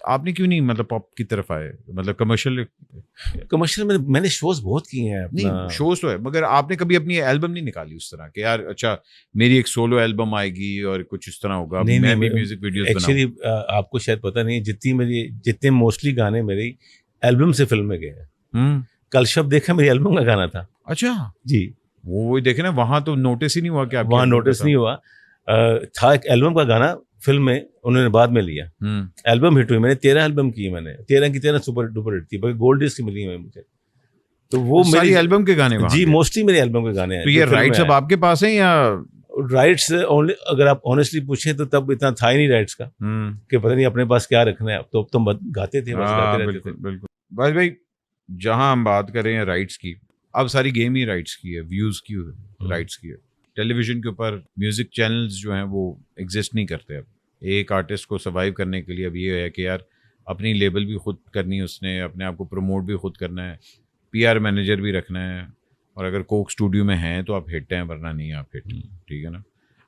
आपने क्यों नहीं मतलब पॉप की तरफ आए, मतलब कमर्शियल में मैंने शोज बहुत किए हैं। नहीं, शोज तो है, मगर आपने कभी अपनी एल्बम नहीं निकाली उस तरह कि यार अच्छा मेरी एक सोलो एल्बम आएगी और कुछ इस तरह होगा, मैं भी म्यूजिक वीडियोस बनाऊं? एक्चुअली आपको शायद पता नहीं, जितने मोस्टली गाने मेरी एल्बम से फिल्म में गए हैं। कल शब देखा मेरी एल्बम का गाना था। अच्छा जी, वो देखे ना, वहां तो नोटिस ही नहीं हुआ। क्या वहाँ नोटिस नहीं हुआ था? एक एल्बम का गाना फिल्म में उन्होंने बाद में लिया। एल्बम हिट हुई, मैंने 13 एल्बम की, मैंने 13 की 13 सुपर डुपर हिट थी, बल्कि गोल्ड डिस्क मिली है मुझे। तो वो मेरी एल्बम के गाने जी, मोस्टली मेरे एल्बम के गाने हैं। तो ये राइट्स अब आपके पास हैं या? राइट्स ओनली, अगर आप ऑनेस्टली पूछें तो तब इतना था ही नहीं राइट्स का कि पता नहीं अपने पास क्या रखना है। अब तो गाते थे, बस गाते रहते थे। बिल्कुल भाई, जहां हम बात कर रहे हैं राइट्स की, अब सारी गेम ही राइट्स की है, व्यूज़ की राइट्स की है। टेलीविज़न के ऊपर म्यूज़िक चैनल्स जो हैं वो एग्जिस्ट नहीं करते अब। एक आर्टिस्ट को सर्वाइव करने के लिए अब ये है कि यार अपनी लेबल भी खुद करनी है उसने, अपने आप को प्रमोट भी खुद करना है, पीआर मैनेजर भी रखना है, और अगर कोक स्टूडियो में हैं तो आप हिट हैं, वरना नहीं आप हिट। ठीक है ना?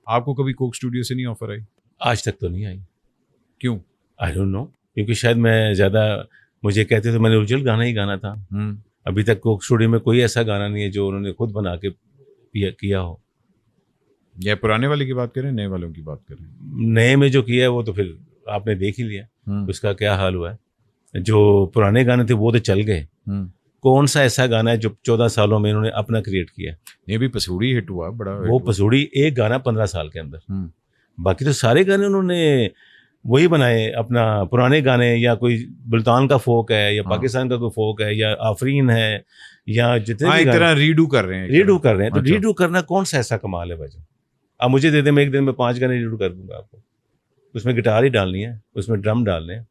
आपको कभी कोक स्टूडियो से नहीं ऑफर आई? आज तक तो नहीं आई। क्यों? आई डोंट नो, क्योंकि शायद मैं ज़्यादा, मुझे कहते थे मैंने ओरिजिनल गाना ही गाना था। अभी तक कोक स्टूडियो में कोई ऐसा गाना नहीं है जो उन्होंने खुद बना के किया हो। या पुराने वाले की बात करें, नए वालों की बात करें? नए में जो किया है वो तो फिर आपने देख ही लिया उसका क्या हाल हुआ है। जो पुराने गाने थे वो तो चल गए। कौन सा ऐसा गाना है जो 14 सालों में इन्होंने अपना क्रिएट किया? ये भी पसूड़ी हिट हुआ, बड़ा वो हिट हुआ। पसूड़ी एक गाना 15 साल के अंदर। बाकी तो सारे गाने उन्होंने वही बनाए, अपना पुराने गाने, या कोई मुल्तान का फोक है, या पाकिस्तान का कोई फोक है, या आफरीन है, या जितने भी एक तरह रीडू कर रहे हैं। रीडू कर रहे हैं। तो अच्छा। रीडू करना कौन सा ऐसा कमाल है भाई? आप मुझे दे दें, मैं एक दिन में 5 गाने रीडू कर दूंगा आपको। उसमें गिटार ही डालनी है, उसमें ड्रम डालने हैं,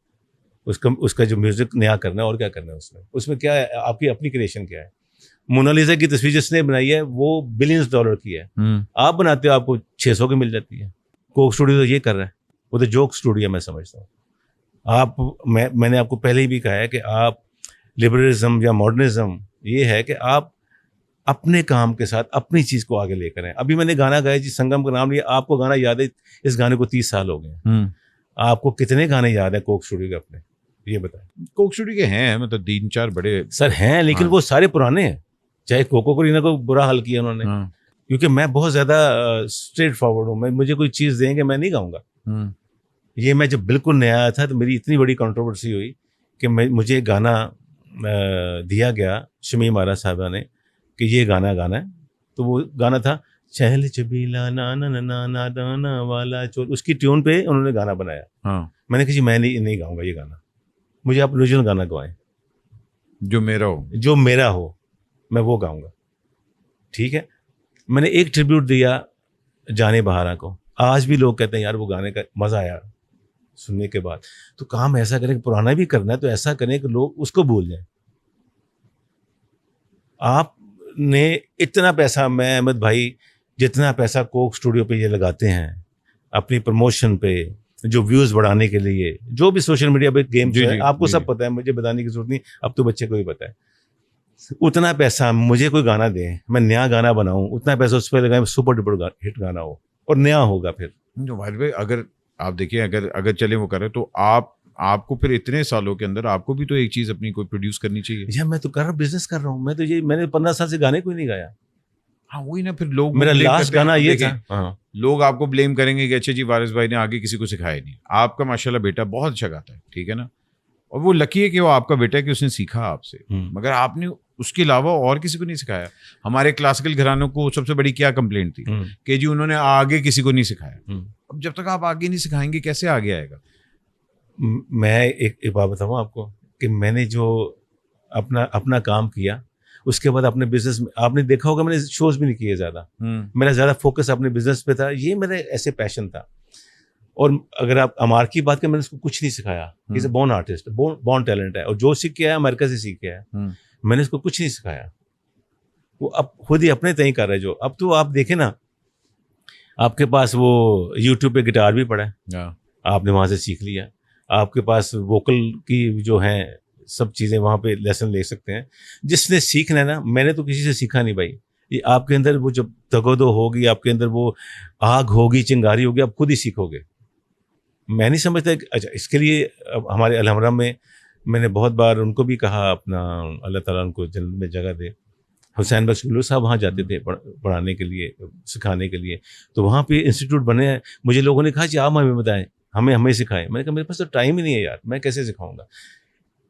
उसका जो म्यूजिक नया करना है, और क्या करना है उसमें क्या है? आपकी अपनी क्रिएशन क्या है? मोनालिसा की तस्वीर जिसने बनाई है वो बिलियंस डॉलर की है। आप बनाते हो, आपको 600 की मिल जाती है। कोक स्टूडियो तो ये कर रहा है, वो तो जोक स्टूडियो मैं समझता हूँ। मैंने आपको पहले ही भी कहा है कि आप लिबरलिज्म या मॉडर्निज्म ये है कि आप अपने काम के साथ अपनी चीज़ को आगे लेकर आए। अभी मैंने गाना गाया जी, संगम का नाम लिया, आपको गाना याद है? इस गाने को 30 साल हो गए। आपको कितने गाने याद है कोक स्टूडियो के अपने, ये बताएं? कोक स्टूडियो के हैं मतलब 3-4 बड़े सर हैं, लेकिन वो सारे पुराने हैं। चाहे कोको कोरिना को बुरा हाल किया उन्होंने, क्योंकि मैं बहुत ज़्यादा स्ट्रेट फॉरवर्ड हूँ। मैं मुझे कोई चीज़ देंगे मैं नहीं गाऊंगा। ये मैं जब बिल्कुल नया आया था तो मेरी इतनी बड़ी कंट्रोवर्सी हुई कि मुझे गाना दिया गया शमीम आरा साहबा ने कि ये गाना गाना है। तो वो गाना था चहल चबीला ना ना ना ना ना दाना वाला चोर, उसकी ट्यून पे उन्होंने गाना बनाया। मैंने कहा जी मैं नहीं गाऊंगा ये गाना, मुझे आप ओरिजिनल गाना गवाएं, जो मेरा हो मैं वो गाऊंगा। ठीक है, मैंने एक ट्रिब्यूट दिया जाने बहारा को। आज भी लोग कहते हैं यार वो गाने का मज़ा आया सुनने के बाद। तो काम ऐसा करें कि पुराना भी करना है तो ऐसा करें कि लोग उसको भूल जाएं। आपने इतना पैसा, मैं अहमद भाई जितना पैसा कोक स्टूडियो पे ये लगाते हैं अपनी प्रमोशन पे, जो व्यूज़ बढ़ाने के लिए, जो भी सोशल मीडिया पे गेम्स है, आपको सब पता है, मुझे बताने की जरूरत नहीं, अब तो बच्चे को ही पता है। उतना पैसा मुझे कोई गाना दे, मैं नया गाना बनाऊं, उतना पैसा उस पर लगाए, सुपर डुपर हिट गाना हो और नया होगा। फिर जो भाई अगर आप देखिए, अगर चले वो करें तो आपको फिर इतने सालों के अंदर आपको भी तो एक चीज अपनी कोई प्रोड्यूस करनी चाहिए। यार मैं तो कर रहा हूँ, बिजनेस कर रहा हूँ मैं तो। ये मैंने 15 साल से गाने कोई नहीं गाया। हाँ वही ना, फिर लोग मेरा लास्ट गाना ये था। हाँ। लोग आपको ब्लेम करेंगे कि अच्छा जी वारिस भाई ने आगे किसी को सिखाया नहीं। आपका माशाल्लाह बेटा बहुत अच्छा गाता है, ठीक है ना, और वो लकी है कि वो आपका बेटा है कि उसने सीखा आपसे, मगर आपने उसके अलावा और किसी को नहीं सिखाया। हमारे क्लासिकल घरानों को सबसे बड़ी क्या कंप्लेंट थी कि जी उन्होंने आगे किसी को नहीं सिखाया। अब जब तक आप आगे नहीं सिखाएंगे कैसे आगे आएगा? मैं एक बात बताऊँ आपको कि मैंने जो अपना काम किया उसके बाद अपने बिजनेस में, आपने देखा होगा मैंने शोज भी नहीं किए ज़्यादा। मेरा ज़्यादा फोकस अपने बिजनेस पे था। ये मेरा ऐसे पैशन था। और अगर आप अमार की बात करें, मैंने उसको कुछ नहीं सिखाया। Is a born artist, born talent है, और जो सीख के आया अमेरिका से सीख के आया। मैंने उसको कुछ नहीं सिखाया, वो अब खुद ही अपने तय कर रहा है। जो अब तो आप देखें ना, आपके पास वो यूट्यूब पे गिटार भी पड़ा है, आपने वहाँ से सीख लिया। आपके पास वोकल की जो हैं सब चीज़ें, वहाँ पे लेसन ले सकते हैं। जिसने सीखना है ना, मैंने तो किसी से सीखा नहीं भाई। ये आपके अंदर वो जब तगोदो होगी, आपके अंदर वो आग होगी, चिंगारी होगी, आप खुद ही सीखोगे। मैं नहीं समझता कि अच्छा इसके लिए अब हमारे अलहमरा में मैंने बहुत बार उनको भी कहा, अपना अल्लाह ताला उनको जन्नत में जगह दे, हुसैन बख्श साहब वहाँ जाते थे पढ़ाने के लिए, सिखाने के लिए। तो वहाँ पे इंस्टीट्यूट बने हैं। मुझे लोगों ने कहा कि आप हमें बताएं, हमें सिखाएं। मैंने कहा मेरे पास तो टाइम ही नहीं है यार, मैं कैसे सिखाऊंगा।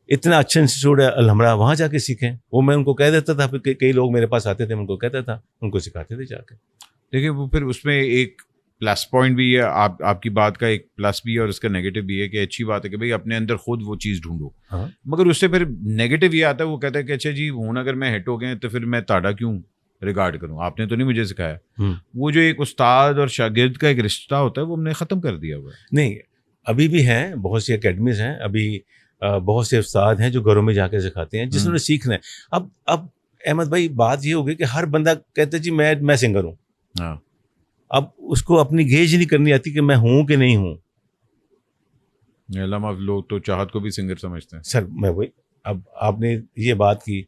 इतना अच्छा इंस्टीट्यूट है अलहमरा, वहाँ जाके सीखें। वो मैं उनको कह देता था, कई लोग मेरे पास आते थे, मैं उनको कहता था, उनको सिखाते थे जाके। देखिए वो फिर उसमें एक प्लस पॉइंट भी है, आपकी बात का एक प्लस भी है और उसका नेगेटिव भी है कि अच्छी बात है कि भाई अपने अंदर खुद वो चीज़ ढूंढो। हाँ? मगर उससे फिर नेगेटिव ये आता है, वो कहता है कि अच्छा जी हूँ अगर मैं हिट हो गए तो फिर मैं ताड़ा क्यों रिगार्ड करूँ, आपने तो नहीं मुझे सिखाया। वो जो एक उस्ताद और शागिर्द का एक रिश्ता होता है वो हमने ख़त्म कर दिया हुआ है। नहीं, अभी भी हैं, बहुत सी अकेडमीज हैं, अभी बहुत से उस्ताद हैं जो घरों में जाके सिखाते हैं जिसने सीखना है। अब अहमद भाई बात ये हो गई कि हर बंदा कहता है जी मैं सिंगर हूँ। हाँ अब उसको अपनी गेज नहीं करनी आती कि मैं हूँ कि नहीं हूँ। अलामा लोग तो चाहत को भी सिंगर समझते हैं। सर मैं वही, अब आपने ये बात की,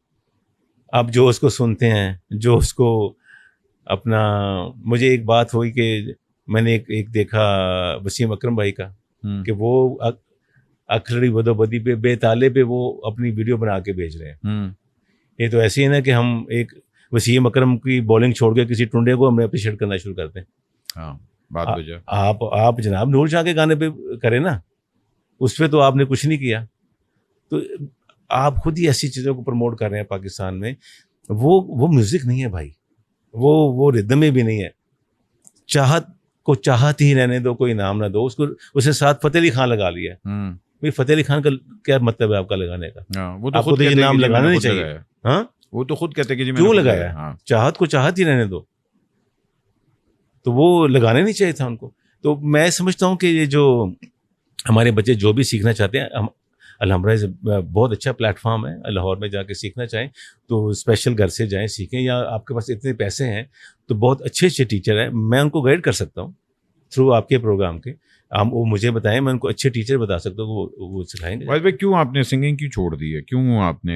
अब जो उसको सुनते हैं, जो उसको अपना, मुझे एक बात हुई कि मैंने एक देखा वसीम अकरम भाई का कि वो अखरड़ी बदोबदी पे बेताले पे वो अपनी वीडियो बना के भेज रहे हैं। ये तो ऐसे ही ना कि हम एक वसीम अकरम की बॉलिंग छोड़ के किसी टुंडे को हमने अप्रिशिएट करना शुरू करते हैं। हाँ बात वजह आप जनाब नूर शाह के गाने पे करें ना, उस पर तो आपने कुछ नहीं किया। तो आप खुद ही ऐसी चीज़ों को प्रमोट कर रहे हैं पाकिस्तान में। वो म्यूज़िक नहीं है भाई, वो रिदम में भी नहीं है। चाहत को चाहत ही रहने दो, कोई नाम ना दो उसको। उसने साथ फतेह अली खान लगा लिया है। भाई फतेह अली खान का क्या मतलब है आपका लगाने का? वो तो आपको खुद तो ये कहते हैं नाम कि जी लगाना मैंने नहीं खुद चाहिए। लगाया। हाँ, वो तो खुद कहते हैं कि जी मैंने क्यों खुद लगाया? हाँ। चाहत को चाहत ही रहने दो, तो वो लगाने नहीं चाहिए था उनको। तो मैं समझता हूँ कि ये जो हमारे बच्चे जो भी सीखना चाहते हैं, हम अल्हम्दुलिल्लाह बहुत अच्छा प्लेटफॉर्म है। लाहौर में जाके सीखना चाहें तो स्पेशल घर से जाएं सीखें, या आपके पास इतने पैसे हैं तो बहुत अच्छे अच्छे टीचर हैं, मैं उनको गाइड कर सकता हूँ थ्रू आपके प्रोग्राम के। हम वो मुझे बताएं, मैं उनको अच्छे टीचर बता सकता हूँ, वो सिखाएंगे। भाई क्यों आपने सिंगिंग क्यों छोड़ दी है? क्यों आपने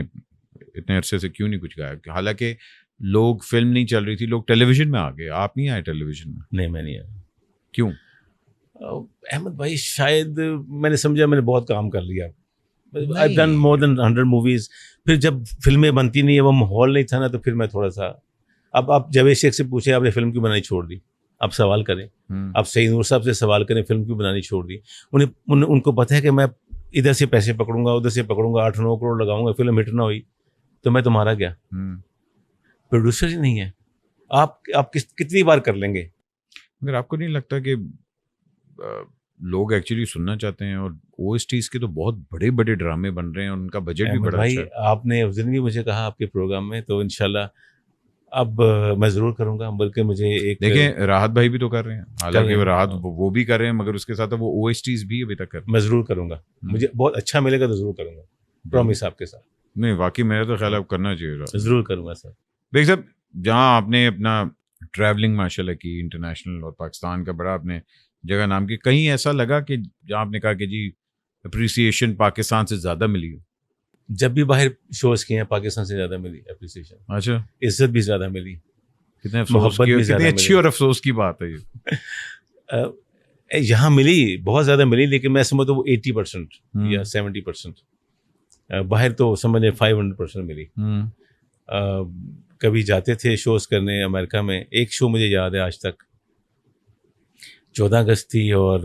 इतने अरसे से क्यों नहीं कुछ गाया? हालांकि लोग, फिल्म नहीं चल रही थी, लोग टेलीविजन में आ गए, आप नहीं आए टेलीविजन में। नहीं, मैं नहीं आया। क्यों? अहमद भाई शायद मैंने समझा मैंने बहुत काम कर लिया। आई डन नहीं। More than 100 movies. फिर जब फिल्में बनती नहीं है, वो माहौल नहीं था ना, तो फिर मैं थोड़ा सा, अब आप जावेद शेख से पूछे आपने फिल्म क्यों बनानी छोड़ दी, आप सवाल करें। आप सईद नूर साहब से सवाल करें फिल्म क्यों बनानी छोड़ दी। उनको पता है कि मैं इधर से पैसे पकड़ूंगा, उधर से पकड़ूंगा, 8-9 करोड़ लगाऊंगा, फिल्म हिट ना हुई तो मैं तुम्हारा क्या? प्रोड्यूसर ही नहीं है। आप कितनी बार कर लेंगे? मगर आपको नहीं लगता कि लोग एक्चुअली सुनना चाहते हैं, और ओएसटीज के तो बहुत बड़े बड़े ड्रामे बन रहे हैं, उनका बजट भी बड़ा भाई अच्छा है। आपने उस दिन भी मुझे कहा आपके प्रोग्राम में, तो इंशाल्लाह अब मैं ज़रूर करूंगा। बल्कि मुझे एक देखें, राहत भाई भी तो कर रहे हैं, हालांकि वो राहत हाँ। वो भी कर रहे हैं, मगर उसके साथ वो ओएसटीज भी अभी तक कर रहे हैं। मैं ज़रूर करूंगा, मुझे बहुत अच्छा मिलेगा तो ज़रूर करूंगा, प्रॉमिस आपके साथ। नहीं वाकई मेरा तो ख्याल अब करना चाहिए। ज़रूर करूंगा सर। देख साहब, जहाँ आपने अपना ट्रैवलिंग माशाल्लाह की इंटरनेशनल, और पाकिस्तान का बड़ा आपने जगह नाम की, कहीं ऐसा लगा कि जहाँ आपने कहा कि जी अप्रिसिएशन पाकिस्तान से ज़्यादा मिली हो? जब भी बाहर शोज किए हैं पाकिस्तान से ज़्यादा मिली अप्रिसिएशन, अच्छा, इज्जत भी ज़्यादा मिली, कितने अफसोस मोहब्बत की, भी कितनी ज़्यादा अच्छी मिली। और अफसोस की बात है ये। यहाँ मिली, बहुत ज़्यादा मिली, लेकिन मैं समझता हूँ 80% या 70%। बाहर तो समझे 500% मिली। कभी जाते थे शोज करने अमेरिका में। एक शो मुझे याद है आज तक, 14 अगस्त थी और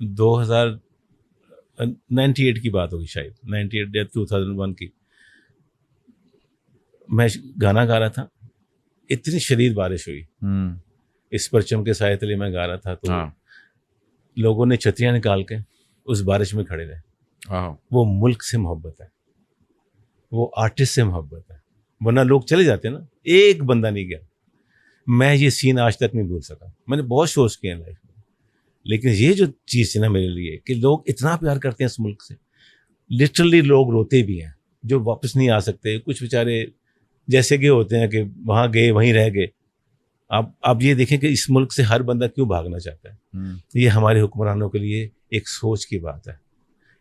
2098 की बात होगी शायद, 98 या 2001 की। मैं गाना गा रहा था, इतनी शदीद बारिश हुई, इस परचम के साए तले मैं गा रहा था, तो लोगों ने छतरियाँ निकाल के उस बारिश में खड़े रहे। वो मुल्क से मोहब्बत है, वो आर्टिस्ट से मोहब्बत है, वरना लोग चले जाते ना। एक बंदा नहीं गया। मैं ये सीन आज तक नहीं भूल सका। मैंने बहुत शोज किए हैं लाइफ में, लेकिन ये जो चीज़ है ना मेरे लिए, कि लोग इतना प्यार करते हैं इस मुल्क से, लिटरली लोग रोते भी हैं जो वापस नहीं आ सकते। कुछ बेचारे जैसे कि होते हैं कि वहाँ गए वहीं रह गए। आप ये देखें कि इस मुल्क से हर बंदा क्यों भागना चाहता है। ये हमारे हुक्मरानों के लिए एक सोच की बात है।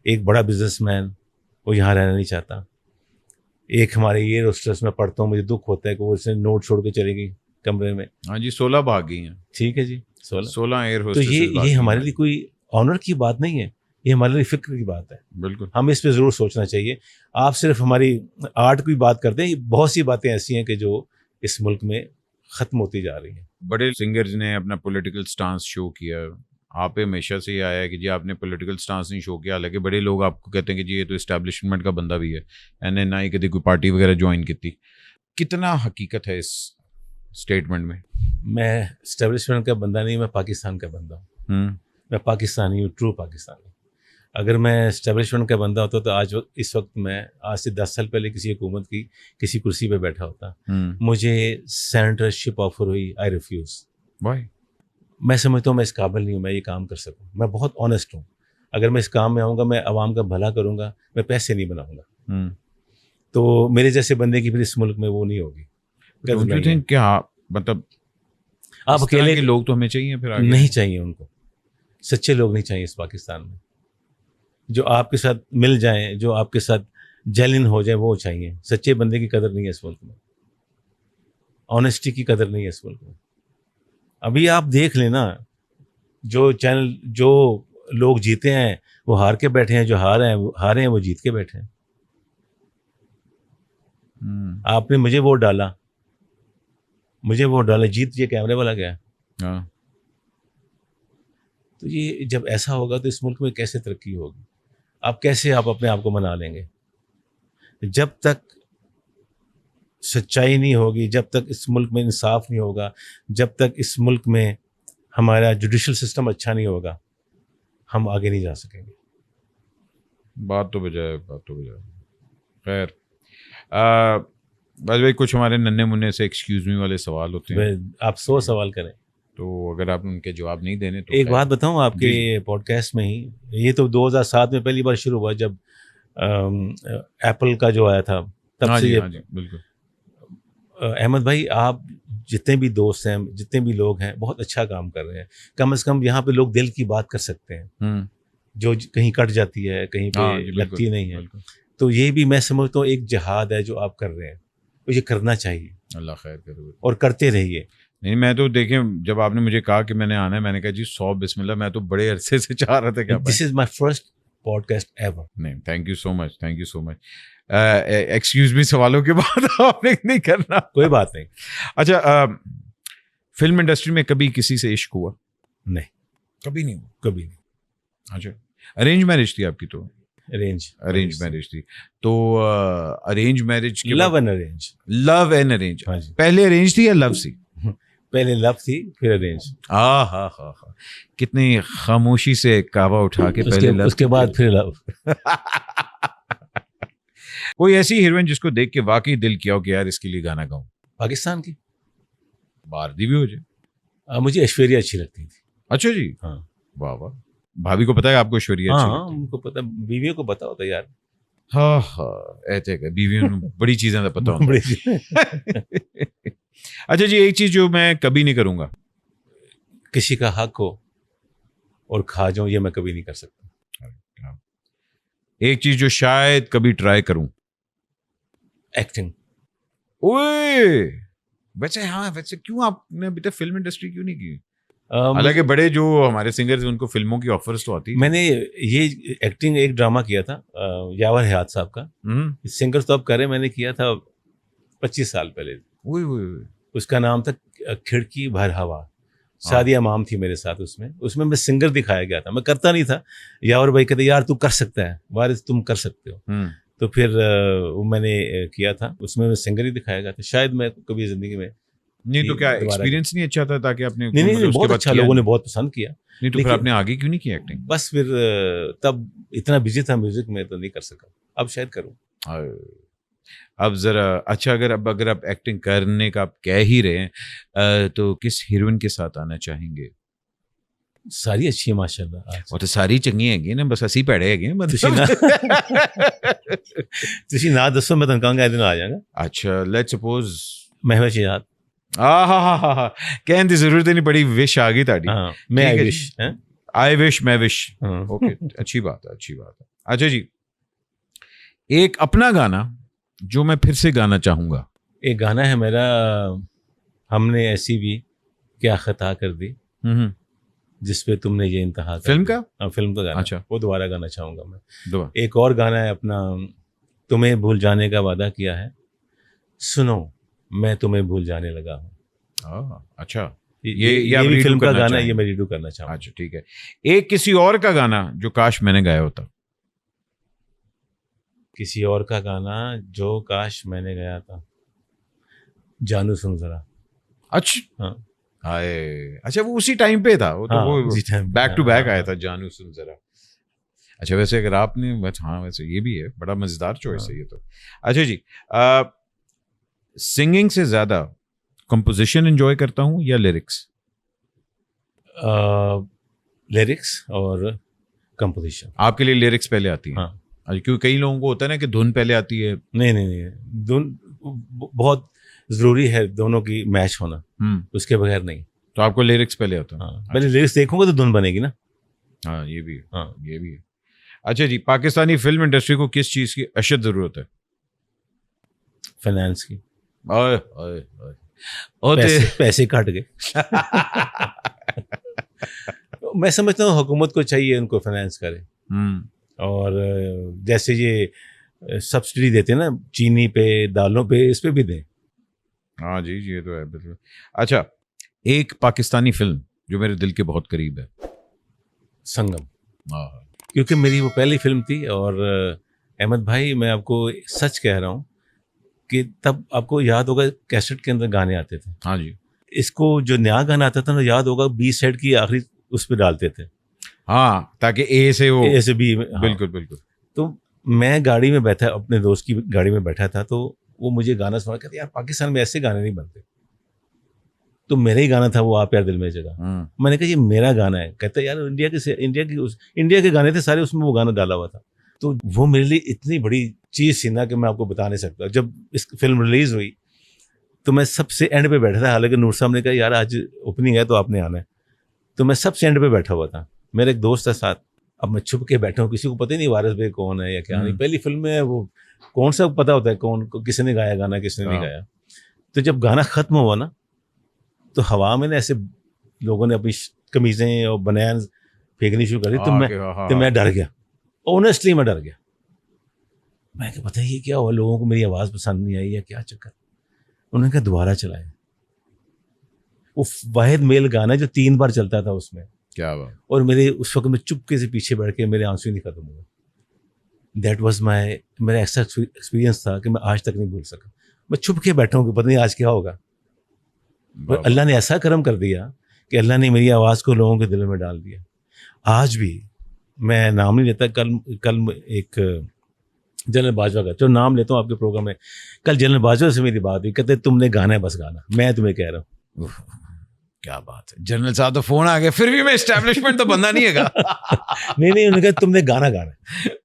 एक बड़ा बिजनेसमैन वो यहाँ रहना नहीं चाहता। एक हमारे ये रोस्टर्स में पढ़ता हूँ, मुझे दुख होता है कि वो इसने नोट छोड़ के चली गई कमरे में। हाँ जी, 16 भाग गई हैं। ठीक है जी, 16 एयर तो होस्टेसेस ये हमारे लिए कोई ऑनर की बात नहीं है, ये हमारे लिए फिक्र की बात है। बिल्कुल, हम इस पे ज़रूर सोचना चाहिए। आप सिर्फ हमारी आर्ट की बात करते हैं, बहुत सी बातें ऐसी हैं कि जो इस मुल्क में ख़त्म होती जा रही हैं। बड़े सिंगर्स ने अपना पॉलिटिकल स्टांस शो किया, आप पे हमेशा से ये आया है कि जी आपने पॉलिटिकल स्टांस नहीं शो किया। हालांकि बड़े लोग आपको कहते हैं कि जी ये तो इस्टेब्लिशमेंट का बंदा भी है, एने ना ही कभी कोई पार्टी वगैरह ज्वाइन की थी। कितना हकीकत है इस स्टेटमेंट में? मैं इस्टेब्लिशमेंट का बंदा नहीं, मैं पाकिस्तान का बंदा हूँ। मैं पाकिस्तानी हूँ, ट्रू पाकिस्तानी। अगर मैं इस्टेब्लिशमेंट का बंदा होता तो आज इस वक्त मैं आज से 10 साल पहले किसी हुकूमत की किसी कुर्सी पे बैठा होता। मुझे सेनेटरशिप ऑफर हुई, आई रिफ्यूज़। वाई? मैं समझता हूँ मैं इस काबिल नहीं हूँ मैं ये काम कर सकूँ। मैं बहुत ऑनेस्ट हूँ। अगर मैं इस काम में आऊँगा, मैं आवाम का भला करूँगा, मैं पैसे नहीं बनाऊँगा। तो मेरे जैसे बंदे की फिर इस मुल्क में वो नहीं होगी। कदर डोंट यू नहीं है। थिंक क्या मतलब आप इस तरह अकेले के लोग तो हमें चाहिए फिर आगे? नहीं चाहिए उनको, सच्चे लोग नहीं चाहिए इस पाकिस्तान में, जो आपके साथ मिल जाएं, जो आपके साथ जेन्युइन हो जाए, वो चाहिए। सच्चे बंदे की कदर नहीं है इस मुल्क में, ऑनेस्टी की कदर नहीं है इस मुल्क में। अभी आप देख लेना, जो चैनल, जो लोग जीते हैं वो हार के बैठे हैं, जो हारे हैं वो जीत के बैठे हैं। आपने मुझे वोट डाला, जीत ये कैमरे वाला गया। हाँ। तो ये जब ऐसा होगा तो इस मुल्क में कैसे तरक्की होगी? आप अपने आप को मना लेंगे? जब तक सच्चाई नहीं होगी, जब तक इस मुल्क में इंसाफ नहीं होगा, जब तक इस मुल्क में हमारा जुडिशल सिस्टम अच्छा नहीं होगा, हम आगे नहीं जा सकेंगे। बात तो बजाय खैर, बस भाई कुछ हमारे नन्हे मुन्ने से एक्सक्यूज मी वाले सवाल होते हैं, आप 100 सवाल करें, तो अगर आप उनके जवाब नहीं देने तो एक खैर। बात बताऊं आपके जी। पॉडकास्ट में ही, ये तो 2007 में पहली बार शुरू हुआ जब एप्पल का जो आया था, तब हाँ से जी, ये हाँ जी, बिल्कुल। अहमद भाई, आप जितने भी दोस्त हैं, जितने भी लोग हैं, बहुत अच्छा काम कर रहे हैं। कम से कम यहाँ पे लोग दिल की बात कर सकते हैं, जो कहीं कट जाती है, कहीं पे हाँ जी, बिल्कुल, लगती नहीं है। बिल्कुल। तो ये भी मैं समझता हूँ एक जिहाद है जो आप कर रहे हैं, तो ये करना चाहिए अल्लाह खैर करे। और करते रहिए। नहीं, मैं तो देखें, जब आपने मुझे कहा कि मैंने आना है, मैंने कहा जी 100 बिस्मिल्लाह, मैं तो बड़े अरसे से चाह रहा था क्या this is my first podcast ever. नहीं, thank you so much, thank you so much. Excuse me सवालों के बाद आपने नहीं करना। कोई बात नहीं। अच्छा, फिल्म इंडस्ट्री में कभी किसी से इश्क हुआ? नहीं, कभी नहीं हुआ। कभी नहीं। अच्छा, अरेंज मैरिज थी आपकी? तो अरेंज मैरिज थी। तो अरेंज मैरिज के love and arrange. Love and arrange. हाँ जी। पहले अरेंज थी या लव सी? पहले लव थी, फिर अरेंज। हा, कितनी खामोशी से कावा उठा के पहले लव, उसके बाद फिर लव। कोई ऐसी हीरोइन जिसको देख के वाकई दिल किया हो कि यार इसके लिए गाना गाऊं? पाकिस्तान की भारती भी हो जाए। मुझे ऐश्वर्या अच्छी लगती थी। अच्छा जी, हाँ। वाह वाह। भाभी को पता है आपको ऐश्वर्या अच्छी हाँ, लगती है? उनको पता, बीवियों को पता होता है यार। हाँ, ऐसे बीवियों को बड़ी चीजें तो पता होता बड़ी है। अच्छा जी, एक चीज जो मैं कभी नहीं करूंगा, किसी का हक हो और खा जाऊं, ये मैं कभी नहीं कर सकता। एक चीज जो शायद कभी ट्राई करूं, एक्टिंग। ओए वैसे, हाँ वैसे क्यों आपने अभी तक फिल्म इंडस्ट्री क्यों नहीं की? हालांकि बड़े जो हमारे सिंगर्स उनको फिल्मों की ऑफर्स तो आती थी। मैंने ये एक्टिंग एक ड्रामा किया था यावर हयात साहब का, सिंगर तो अब करे, मैंने किया था 25 साल पहले। ओए। उसका नाम था खिड़की भर हवा। सादिया माम थी मेरे साथ उसमें मैं सिंगर दिखाया गया था। मैं करता नहीं था, यावर भाई कहते यार तू कर सकता है, वारिस तुम कर सकते हो। तो फिर वो मैंने किया था, उसमें मैं सिंगर ही दिखाया गया था। शायद मैं कभी जिंदगी में नहीं तो क्या एक्सपीरियंस नहीं अच्छा था ताकि आपने? नहीं, बहुत अच्छा, लोगों ने बहुत पसंद किया। नहीं तो फिर आपने आगे क्यों नहीं किया एक्टिंग? बस फिर तब इतना बिजी था म्यूजिक में, तो नहीं कर सका। अब शायद करूं। अब जरा अच्छा, अगर आप एक्टिंग करने का आप कह ही रहे हैं, तो किस हीरोइन के साथ आना चाहेंगे? सारी अच्छी है माशाल्लाह। वो तो सारी चंगी हैगी ना, बस असी भैड़े हैगे तुसी ना दसो, मैं तुहानू कहंगा इधर आ जाएगा। अच्छा, लेट्स सपोज महवेश याद। हा कहने की जरूरत ही नहीं पड़ी, विश आ गई ताड़ी। हाँ, मैं आई विश, आई विश, मैं विश। हाँ। ओके, अच्छी बात है, अच्छी बात है। अच्छा जी, एक अपना गाना जो मैं फिर से गाना चाहूंगा। एक गाना है मेरा, हमने ऐसी भी क्या खता कर दी, जिस पे तुमने ये इंतहा कर फिल्म दी। का? हाँ, फिल्म का गाना। अच्छा, वो दोबारा गाना चाहूंगा मैं। दुआ। एक और गाना है अपना, तुम्हें भूल जाने का वादा किया है, सुनो मैं तुम्हें भूल जाने लगा हूँ। अच्छा, ये भी फिल्म का गाना है, ये मैं रीडू करना चाहूँगा। अच्छा ठीक है। एक किसी और का गाना जो काश मैंने गाया होता। किसी और का गाना जो काश मैंने गाया था, जानू सुन जरा। अच्छा, हाँ, हाय, अच्छा वो उसी टाइम पे था वो, तो हाँ, वो उसी टाइम बैक टू बैक हाँ, आया था जानू सुन जरा। अच्छा, वैसे अगर आपने, हाँ वैसे ये भी है, बड़ा मजेदार चॉइस है ये तो। अच्छा जी, सिंगिंग से ज्यादा कंपोजिशन एंजॉय करता हूँ या लिरिक्स? लिरिक्स और कंपोजिशन। आपके लिए लिरिक्स पहले आती है? हाँ। क्योंकि कई लोगों को होता है ना कि धुन पहले आती है। नहीं, धुन बहुत ज़रूरी है, दोनों की मैच होना, उसके बगैर नहीं। तो आपको लिरिक्स पहले आता है? हाँ, पहले लिरिक्स देखूंगा तो धुन बनेगी ना। हाँ, ये भी है। हाँ, ये भी है। अच्छा जी, पाकिस्तानी फिल्म इंडस्ट्री को किस चीज़ की अशद ज़रूरत है? फाइनेंस की। ओए ओए ओए, पैसे काट गए। मैं समझता हूँ हुकूमत को चाहिए उनको फाइनेंस करे। और जैसे ये सब्सिडी देते हैं ना चीनी पे, दालों पे, इस पे भी दें। हाँ जी, ये तो है बिल्कुल। अच्छा, एक पाकिस्तानी फिल्म जो मेरे दिल के बहुत करीब है, संगम। क्योंकि मेरी वो पहली फिल्म थी। और अहमद भाई, मैं आपको सच कह रहा हूँ कि तब आपको याद होगा कैसेट के अंदर गाने आते थे। हाँ जी। इसको जो नया गाना आता था ना, याद होगा, बी साइड की आखिरी उस पर डालते थे। हाँ, ताकि ए से वो, ए से बी में। हाँ। बिल्कुल बिल्कुल। तो मैं गाड़ी में बैठा, अपने दोस्त की गाड़ी में बैठा था, तो वो मुझे गाना सुना, कहते यार पाकिस्तान में ऐसे गाने नहीं बनते। तो मेरा ही गाना था वो, आप यार दिल में जगह। मैंने कहा ये मेरा गाना है। कहते यार इंडिया के गाने थे सारे, उसमें वो गाना डाला हुआ था। तो वो मेरे लिए इतनी बड़ी चीज़ थी ना कि मैं आपको बता नहीं सकता। जब इस फिल्म रिलीज हुई तो मैं सबसे एंड पे बैठा था। हालांकि नूर साहब ने कहा यार आज ओपनिंग है तो आपने आना है, तो मैं सबसे एंड पे बैठा हुआ था। मेरा एक दोस्त था साथ। अब मैं छुप के बैठा हूँ, किसी को पता ही नहीं वारिस भाई कौन है या क्या नहीं। पहली फिल्म में वो कौन सा पता होता है कौन, किसने गाया गाना, किसने नहीं गाया। तो जब गाना खत्म हुआ ना, तो हवा में ऐसे लोगों ने अपनी कमीजें और बनियान फेंकनी शुरू कर दी। तो मैं डर गया, ऑनेस्टली मैं डर गया। मैं क्या पता ये क्या हुआ, लोगों को मेरी आवाज़ पसंद नहीं आई या क्या चक्कर। उन्होंने कहा दोबारा चलाए। वो वाहिद मेल गाना जो 3 बार चलता था उसमें। क्या बात। और मेरे उस वक्त मैं चुपके से पीछे बैठ के, मेरे आंसू नहीं खत्म हुए। दैट वाज मेरा ऐसा एक्सपीरियंस था कि मैं आज तक नहीं भूल सका। मैं छुप के बैठा हूँ कि पता नहीं आज क्या होगा। पर अल्लाह ने ऐसा करम कर दिया कि अल्लाह ने मेरी आवाज़ को लोगों के दिल में डाल दिया। आज भी मैं नाम नहीं लेता, कल एक जनरल बाजवा का, जो नाम लेता हूँ आपके प्रोग्राम में, कल जनरल बाजवा से मेरी बात हुई। कहते तुमने गाना है, बस गाना, मैं तुम्हें कह रहा हूँ। क्या बात है, जनरल साहब तो फोन आ गया, फिर भी मैं एस्टैब्लिशमेंट तो बंदा नहीं है। नहीं उन्होंने कहा तुमने गाना गाना।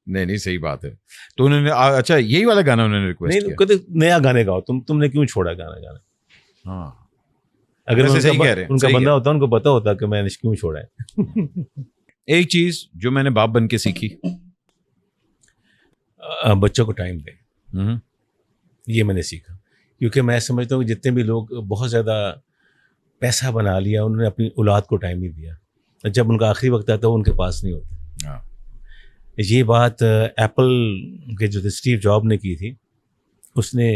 नहीं सही बात है। तो उन्होंने अच्छा यही वाला गाना उन्होंने रिक्वेस्ट किया? नहीं, कहते नया गाने गाओ, तुमने क्यों छोड़ा गाना। हाँ, अगर उनका बंदा होता, उनको पता होता कि मैंने क्यों छोड़ा है। एक चीज जो मैंने बाप बन के सीखी, बच्चों को टाइम दें। ये मैंने सीखा। क्योंकि मैं समझता हूँ कि जितने भी लोग बहुत ज़्यादा पैसा बना लिया, उन्होंने अपनी औलाद को टाइम नहीं दिया। जब उनका आखिरी वक्त आता है उनके पास नहीं होता। ये बात एप्पल के जो स्टीव जॉब ने की थी। उसने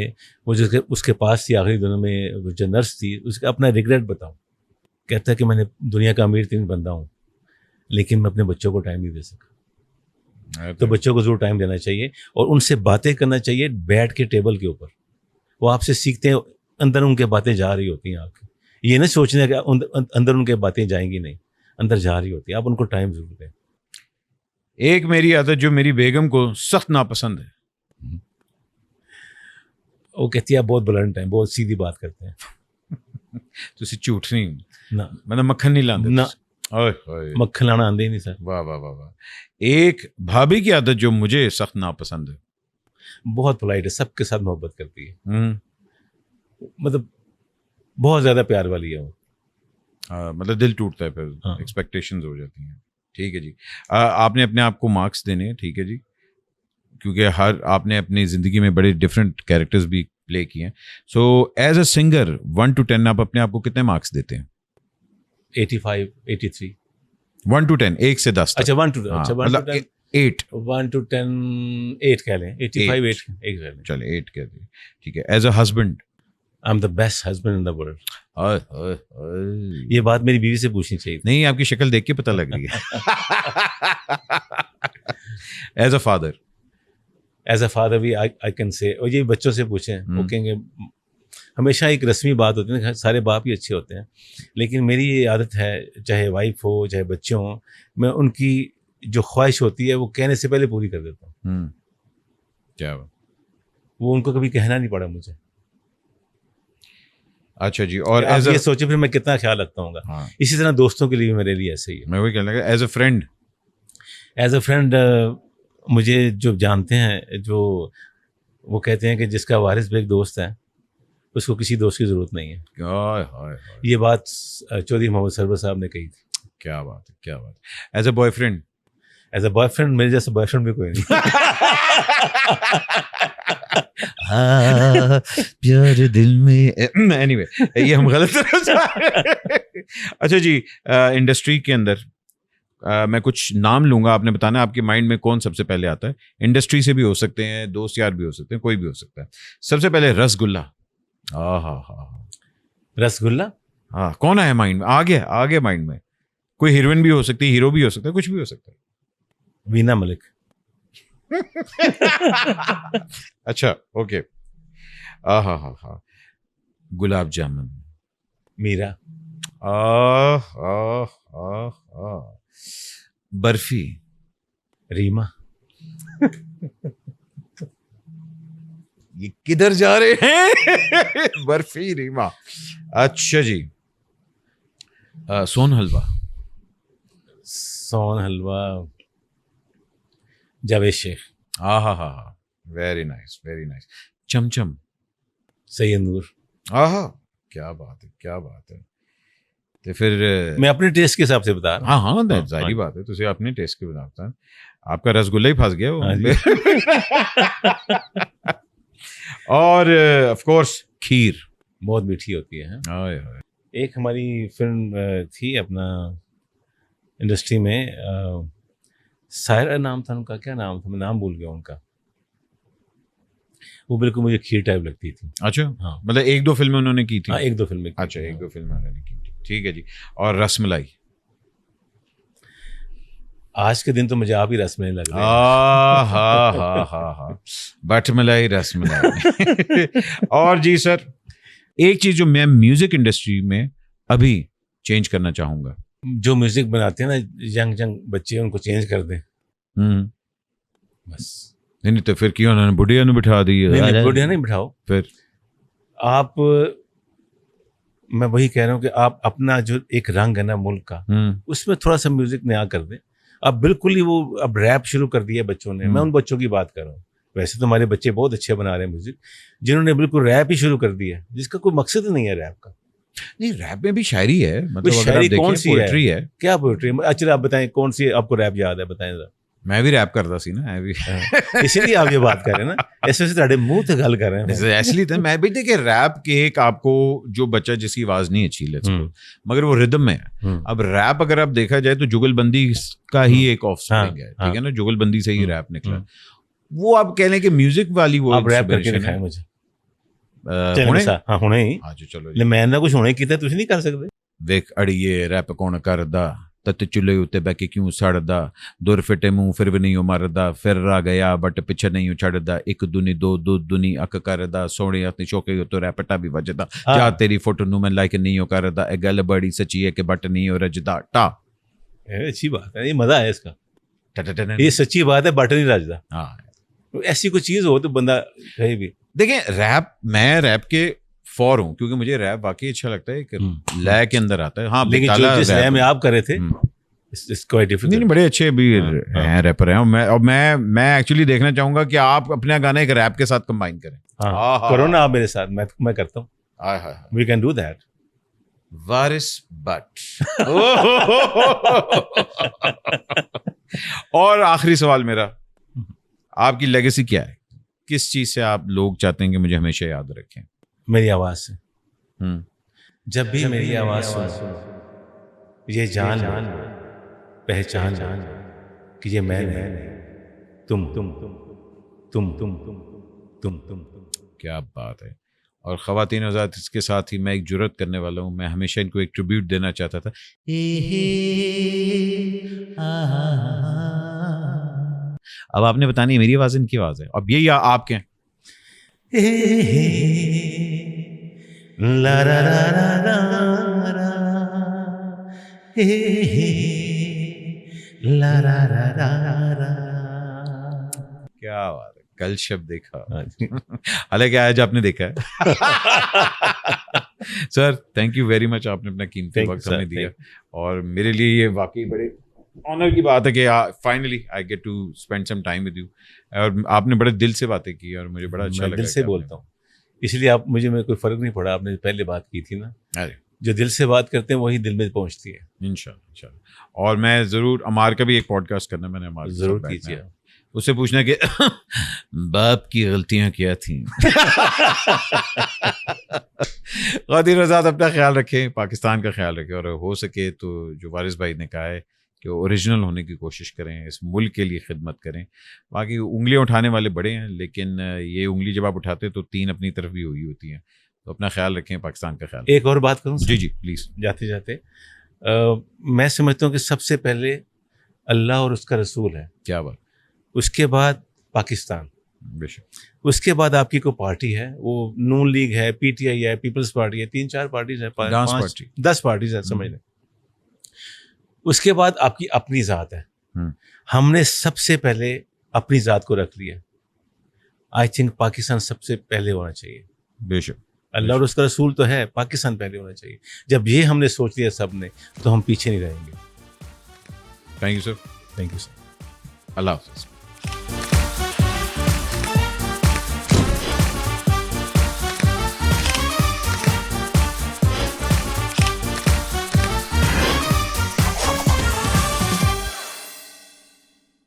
वो जो उसके पास थी आखिरी दिनों में, वो जो नर्स थी, उसका अपना रिग्रेट बताऊं। कहता है कि मैंने दुनिया का अमीर 3 बंदा हूँ, लेकिन मैं अपने बच्चों को टाइम नहीं दे सका। तो बच्चों को जरूर टाइम देना चाहिए और उनसे बातें करना चाहिए बैठ के टेबल के ऊपर। वो आपसे सीखते हैं, अंदर उनके बातें जा रही होती हैं आपकी। ये ना सोचने कि अंदर उनके बातें जाएंगी, नहीं, अंदर जा रही होती है। आप उनको टाइम जरूर दें। एक मेरी आदत जो मेरी बेगम को सख्त नापसंद है, वो कहती है आप बहुत ब्लंट हैं, बहुत सीधी बात करते हैं। तुसी झूठ नहीं ना, मतलब मक्खन नहीं लाते ना, मक्खन लाना आंदे ही नहीं सर। वाह वाह वाह वाह। एक भाभी की आदत जो मुझे सख्त नापसंद है, बहुत पोलाइट है, सबके साथ मोहब्बत करती है। मतलब बहुत ज्यादा प्यार वाली है वो। मतलब दिल टूटता है फिर, एक्सपेक्टेशंस हो जाती हैं। ठीक है जी, आपने अपने आप को मार्क्स देने हैं, ठीक है जी, क्योंकि आपने अपनी ज़िंदगी में बड़े डिफरेंट कैरेक्टर्स भी प्ले किए हैं। So as a singer 1 to 10 आप अपने आप को कितने मार्क्स देते हैं? 85, 83। 1 to 10, 1 से 10 तक। अच्छा 1 to 10, अच्छा 1 to 10, 8। 1 to 10, 8 कह लें, 85, 8 कह लें। चले 8 कह दें, ठीक है। As a husband, I am the best husband in the world. ये बात मेरी बीवी से पूछनी चाहिए। नहीं, आपकी शक्ल देख के पता लग रही है। एज अ फादर भी आई कैन से, और ये बच्चों से पूछें, वो कहेंगे। हमेशा एक रस्मी बात होती है, सारे बाप ही अच्छे होते हैं, लेकिन मेरी ये आदत है, चाहे वाइफ हो चाहे बच्चे हों, मैं उनकी जो ख्वाहिश होती है वो कहने से पहले पूरी कर देता हूँ। क्या वो उनको कभी कहना नहीं पड़ा मुझे। अच्छा जी, और आप ये सोचे फिर मैं कितना ख्याल रखता हूँ। हाँ। इसी तरह दोस्तों के लिए मेरे लिए ऐसे ही है। मैं वही कहने लगा, एज अ फ्रेंड मुझे जो जानते हैं, जो वो कहते हैं कि जिसका वारिस बेग दोस्त है उसको किसी दोस्त की ज़रूरत नहीं है। हाय हाय हाय, ये बात चौधरी मोहम्मद सरवर साहब ने कही थी। क्या बात है, क्या बात है। As a boyfriend, as a boyfriend, मेरे जैसा बॉयफ्रेंड भी कोई नहीं। प्यार दिल में, एनीवे ये हम गलत तरफ जा रहे हैं। अच्छा जी, इंडस्ट्री के अंदर मैं कुछ नाम लूंगा, आपने बताना आपके माइंड में कौन सबसे पहले आता है। इंडस्ट्री से भी हो सकते हैं, दोस्त यार भी हो सकते हैं, कोई भी हो सकता है। सबसे पहले रसगुल्ला। हाँ, रसगुल्ला। हाँ, कौन आया माइंड में? आगे माइंड में कोई हीरोइन भी हो सकती है, हीरो भी हो सकता है, कुछ भी हो सकता है। वीना मलिक। अच्छा, ओके। हाँ, गुलाब जामुन। मीरा। बर्फी। रीमा। ये किधर जा रहे हैं? बर्फी, रीमा। अच्छा जी, सोन हलवा। सोन हलवा, जावेद शेख। हाँ, वेरी नाइस, वेरी नाइस। चमचम। सैयद नूर। क्या बात है, क्या बात है। तो फिर मैं अपने टेस्ट के हिसाब से बता रहा हूँ। हाँ, जाहिर बात है, तुझे अपने टेस्ट के बनाता है। आपका रसगुल्ला ही फंस गया वो। और ऑफ कोर्स खीर। बहुत मीठी होती है। हाय। एक हमारी फिल्म थी अपना इंडस्ट्री में, सायरा नाम था उनका, क्या नाम था, मैं नाम भूल गया उनका। वो बिल्कुल मुझे खीर टाइप लगती थी। अच्छा, हाँ, मतलब 1-2 फिल्में उन्होंने की थी। हाँ, 1-2 फिल्में। अच्छा, 1-2 फिल्में उन्होंने की थी, ठीक है जी। और रसमलाई। आज के दिन तो मुझे आप ही रसमलाई लग रहे हैं। हाँ, बटमलाई, रसमलाई। और जी सर, एक चीज जो मैं म्यूजिक इंडस्ट्री में अभी चेंज करना चाहूंगा। जो म्यूजिक बनाते हैं ना यंग बच्चे, उनको चेंज कर दें बस। नहीं तो फिर क्यों उन्होंने बुढ़िया ने बिठा दी? नहीं, बुढ़िया नहीं बिठाओ। फिर आप, मैं वही कह रहा हूँ कि आप अपना जो एक रंग है ना मुल्क का, उसमें थोड़ा सा म्यूजिक नया कर दें। अब बिल्कुल ही वो अब रैप शुरू कर दिया बच्चों ने। मैं उन बच्चों की बात कर रहा हूँ। वैसे तो हमारे बच्चे बहुत अच्छे बना रहे हैं म्यूजिक, जिन्होंने बिल्कुल रैप ही शुरू कर दिया, जिसका कोई मकसद नहीं है रैप का। नहीं, रैप में भी शायरी है, मतलब अगर शायरी आप देखें, कौन सी पोएट्री है। क्या पोएट्री? अच्छा आप बताएं, कौन सी आपको रैप याद है, बताएं जरा। मैं भी रैप करता सी ना, मैं भी। इसीलिए आप ये बात कर रहे हैं ना, ऐसे ताड़े मुंह से गल कर रहे हैं। इसलिए तो मैं भी देखिए, रैप के एक आपको जो बच्चा जिसकी आवाज नहीं अच्छी लेट्स मगर वो रिदम में है। अब रैप अगर आप देखा जाए तो जुगलबंदी का ही एक ऑफस्प्रिंग है, ठीक है ना, जुगलबंदी से ही रैप निकला। वो आप कह लें कि म्यूजिक वाली वो आप रैप करके दिखाएं मुझे। हुणे ही। चलो, मैं ना कुछ हुणे कीता, तुसीं नहीं कर सकते। देख अड़िए रैप कौन करदा, तत चुले उत्ते बैके क्यों सड़दा, दुर फिटे मुंह फिर भी नहीं मरदा, फिर रा गया बट पिछे नहीं छड़दा, एक दुनी दो दुनी अक करदा, सोने अपनी चौके तो रैपटा भी वजदा, जा तेरी फोटो नु मैं लाइक नहीं करदा, ए गल बड़ी सच्ची है कि बट नहीं रजदा टा। अच्छी बात है, ये मजा है इसका। ये सच्ची बात है, बट नहीं रजदा। हाँ, ऐसी कोई चीज हो तो बंदा कहे भी। देखिए रैप, मैं रैप के फॉर हूँ क्योंकि मुझे रैप वाकई अच्छा लगता है, कि लय के अंदर आता है। हाँ, लेकिन जो जिस लय में आप कर रहे थे, it's quite difficult। नहीं, बड़े अच्छे भी हैं रैपर हैं। मैं एक्चुअली देखना चाहूंगा कि आप अपना गाना एक रैप के साथ कंबाइन करें। करो ना आप मेरे साथ, मैं करता हूँ। We can do that. Waris but. और आखिरी सवाल मेरा, आपकी लेगेसी क्या है? किस चीज से आप लोग चाहते हैं कि मुझे हमेशा याद रखें? मेरी आवाज से। जब भी मेरी आवाज सुनो, ये जान पहचान कि ये मैं नहीं, तुम। क्या बात है। और ख़वातीन हज़रात, इसके साथ ही मैं एक जुर्रत करने वाला हूँ, मैं हमेशा इनको एक ट्रिब्यूट देना चाहता था। अब आपने बतानी है मेरी आवाज़ इनकी आवाज़ है, अब यही आपके हैं। ला रा रा रा रा, ला रा रा रा। क्या बात है, कल शब देखा। हालांकि आज आपने देखा है। Sir thank you very much, आपने अपना कीमती वक्त हमें दिया, और मेरे लिए ये वाकई बड़े ऑनर की बात है कि finally I get to spend some time with you, और आपने बड़े दिल से बातें की और मुझे बड़ा अच्छा मैं लगा दिल कि से आपने- बोलता हूँ, इसलिए आप मुझे कोई फर्क नहीं पड़ा। आपने पहले बात की थी ना, अरे जो दिल से बात करते हैं वही दिल में पहुंचती है। इंशाल्लाह इंशाल्लाह। और मैं ज़रूर अमार का भी एक पॉडकास्ट करना, मैंने अमार के साथ जरूर बैठना कीजिए है। आप। उससे पूछना कि बाप की गलतियां क्या थी। ख़ातिन आज़ाद, अपना ख्याल रखें, पाकिस्तान का ख्याल रखें, और हो सके तो जो वारिस भाई ने कहा है कि ओरिजिनल होने की कोशिश करें, इस मुल्क के लिए खिदमत करें। बाकी उंगलियां उठाने वाले बड़े हैं, लेकिन ये उंगली जब आप उठाते हैं तो 3 अपनी तरफ भी हुई होती हैं। तो अपना ख्याल रखें, पाकिस्तान का ख्याल एक और बात करूँ रखें। जी जी प्लीज़। जाते जाते, मैं समझता हूँ कि सबसे पहले अल्लाह और उसका रसूल है, क्या बात, उसके बाद पाकिस्तान, बेशक। उसके बाद आपकी कोई पार्टी है, वो नून लीग है, पीटीआई है, पीपल्स पार्टी है, 3-4 पार्टीज है, डांस 5 पार्टी। 10 पार्टीज है, समझ लें। उसके बाद आपकी अपनी ज़ात है। हम्म। हमने सबसे पहले अपनी ज़ात को रख लिया। आई थिंक पाकिस्तान सबसे पहले होना चाहिए। बेशक। अल्लाह और उसका रसूल तो है, पाकिस्तान पहले होना चाहिए। जब ये हमने सोच लिया सब ने, तो हम पीछे नहीं रहेंगे। Thank you sir. Thank you sir. अल्लाह हाफ़िज़।